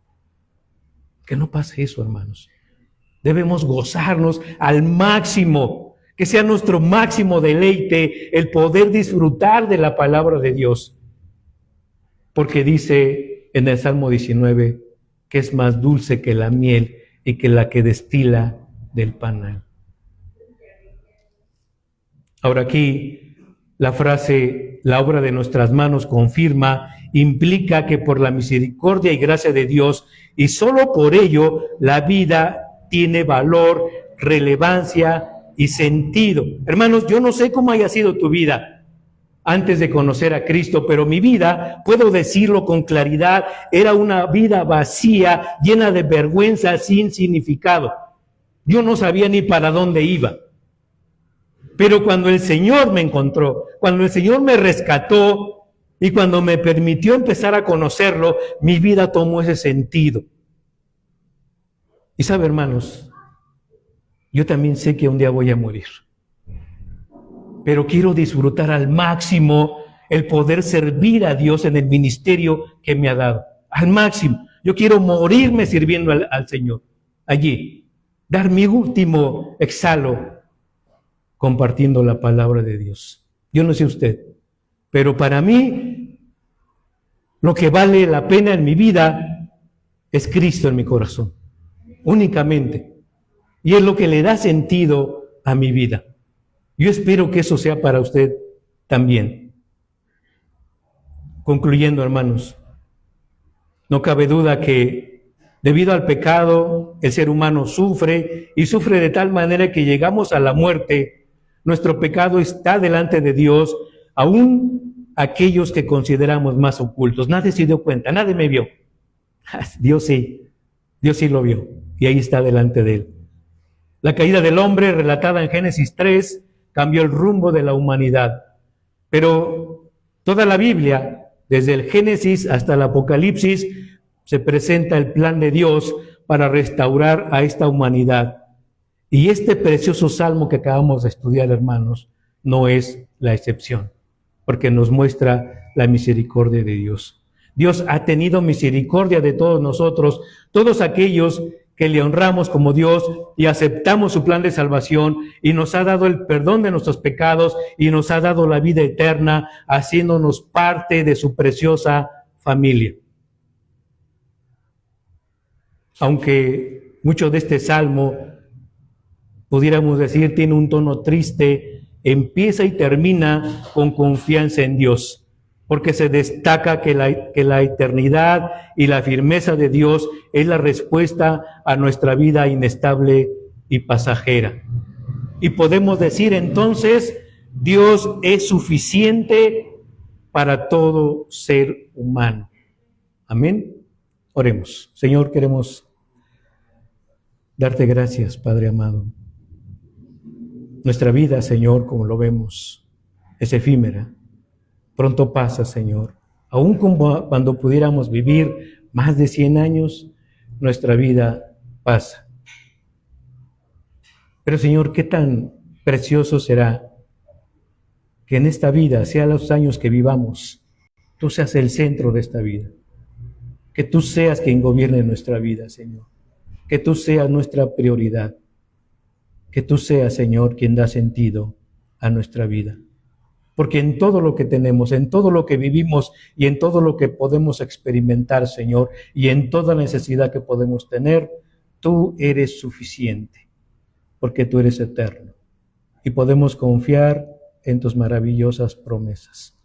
Que no pase eso, hermanos. Debemos gozarnos al máximo, que sea nuestro máximo deleite el poder disfrutar de la palabra de Dios. Porque dice en el Salmo 19 que es más dulce que la miel y que la que destila del panal. Ahora aquí la frase, la obra de nuestras manos confirma, implica que por la misericordia y gracia de Dios, y solo por ello, la vida tiene valor, relevancia y sentido. Hermanos, yo no sé cómo haya sido tu vida antes de conocer a Cristo, pero mi vida, puedo decirlo con claridad, era una vida vacía, llena de vergüenza, sin significado. Yo no sabía ni para dónde iba. Pero cuando el Señor me encontró, cuando el Señor me rescató y cuando me permitió empezar a conocerlo, mi vida tomó ese sentido. Y sabe, hermanos, yo también sé que un día voy a morir. Pero quiero disfrutar al máximo el poder servir a Dios en el ministerio que me ha dado. Al máximo. Yo quiero morirme sirviendo al Señor. Allí. Dar mi último exhalo compartiendo la palabra de Dios. Yo no sé usted, pero para mí lo que vale la pena en mi vida es Cristo en mi corazón. Únicamente. Y es lo que le da sentido a mi vida. Yo espero que eso sea para usted también. Concluyendo, hermanos, no cabe duda que Debido al pecado, el ser humano sufre y sufre de tal manera que llegamos a la muerte. Nuestro pecado está delante de Dios, aún aquellos que consideramos más ocultos. Nadie se dio cuenta, nadie me vio. Dios sí lo vio y ahí está delante de él. La caída del hombre, relatada en Génesis 3, cambió el rumbo de la humanidad. Pero toda la Biblia, desde el Génesis hasta el Apocalipsis, se presenta el plan de Dios para restaurar a esta humanidad. Y este precioso salmo que acabamos de estudiar, hermanos, no es la excepción, porque nos muestra la misericordia de Dios. Dios ha tenido misericordia de todos nosotros, todos aquellos que le honramos como Dios y aceptamos su plan de salvación, y nos ha dado el perdón de nuestros pecados y nos ha dado la vida eterna, haciéndonos parte de su preciosa familia. Aunque mucho de este salmo, pudiéramos decir, tiene un tono triste, empieza y termina con confianza en Dios, porque se destaca que la eternidad y la firmeza de Dios es la respuesta a nuestra vida inestable y pasajera. Y podemos decir entonces, Dios es suficiente para todo ser humano. Amén. Oremos. Señor, queremos darte gracias, Padre amado. Nuestra vida, Señor, como lo vemos, es efímera. Pronto pasa, Señor. Aún cuando pudiéramos vivir más de 100 años, nuestra vida pasa. Pero, Señor, qué tan precioso será que en esta vida, sea los años que vivamos, tú seas el centro de esta vida. Que tú seas quien gobierne nuestra vida, Señor. Que tú seas nuestra prioridad. Que tú seas, Señor, quien da sentido a nuestra vida. Porque en todo lo que tenemos, en todo lo que vivimos y en todo lo que podemos experimentar, Señor, y en toda necesidad que podemos tener, tú eres suficiente, porque tú eres eterno. Y podemos confiar en tus maravillosas promesas.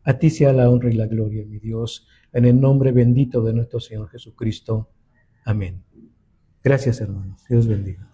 A ti sea la honra y la gloria, mi Dios, en el nombre bendito de nuestro Señor Jesucristo. Amén. Gracias, hermanos. Dios bendiga.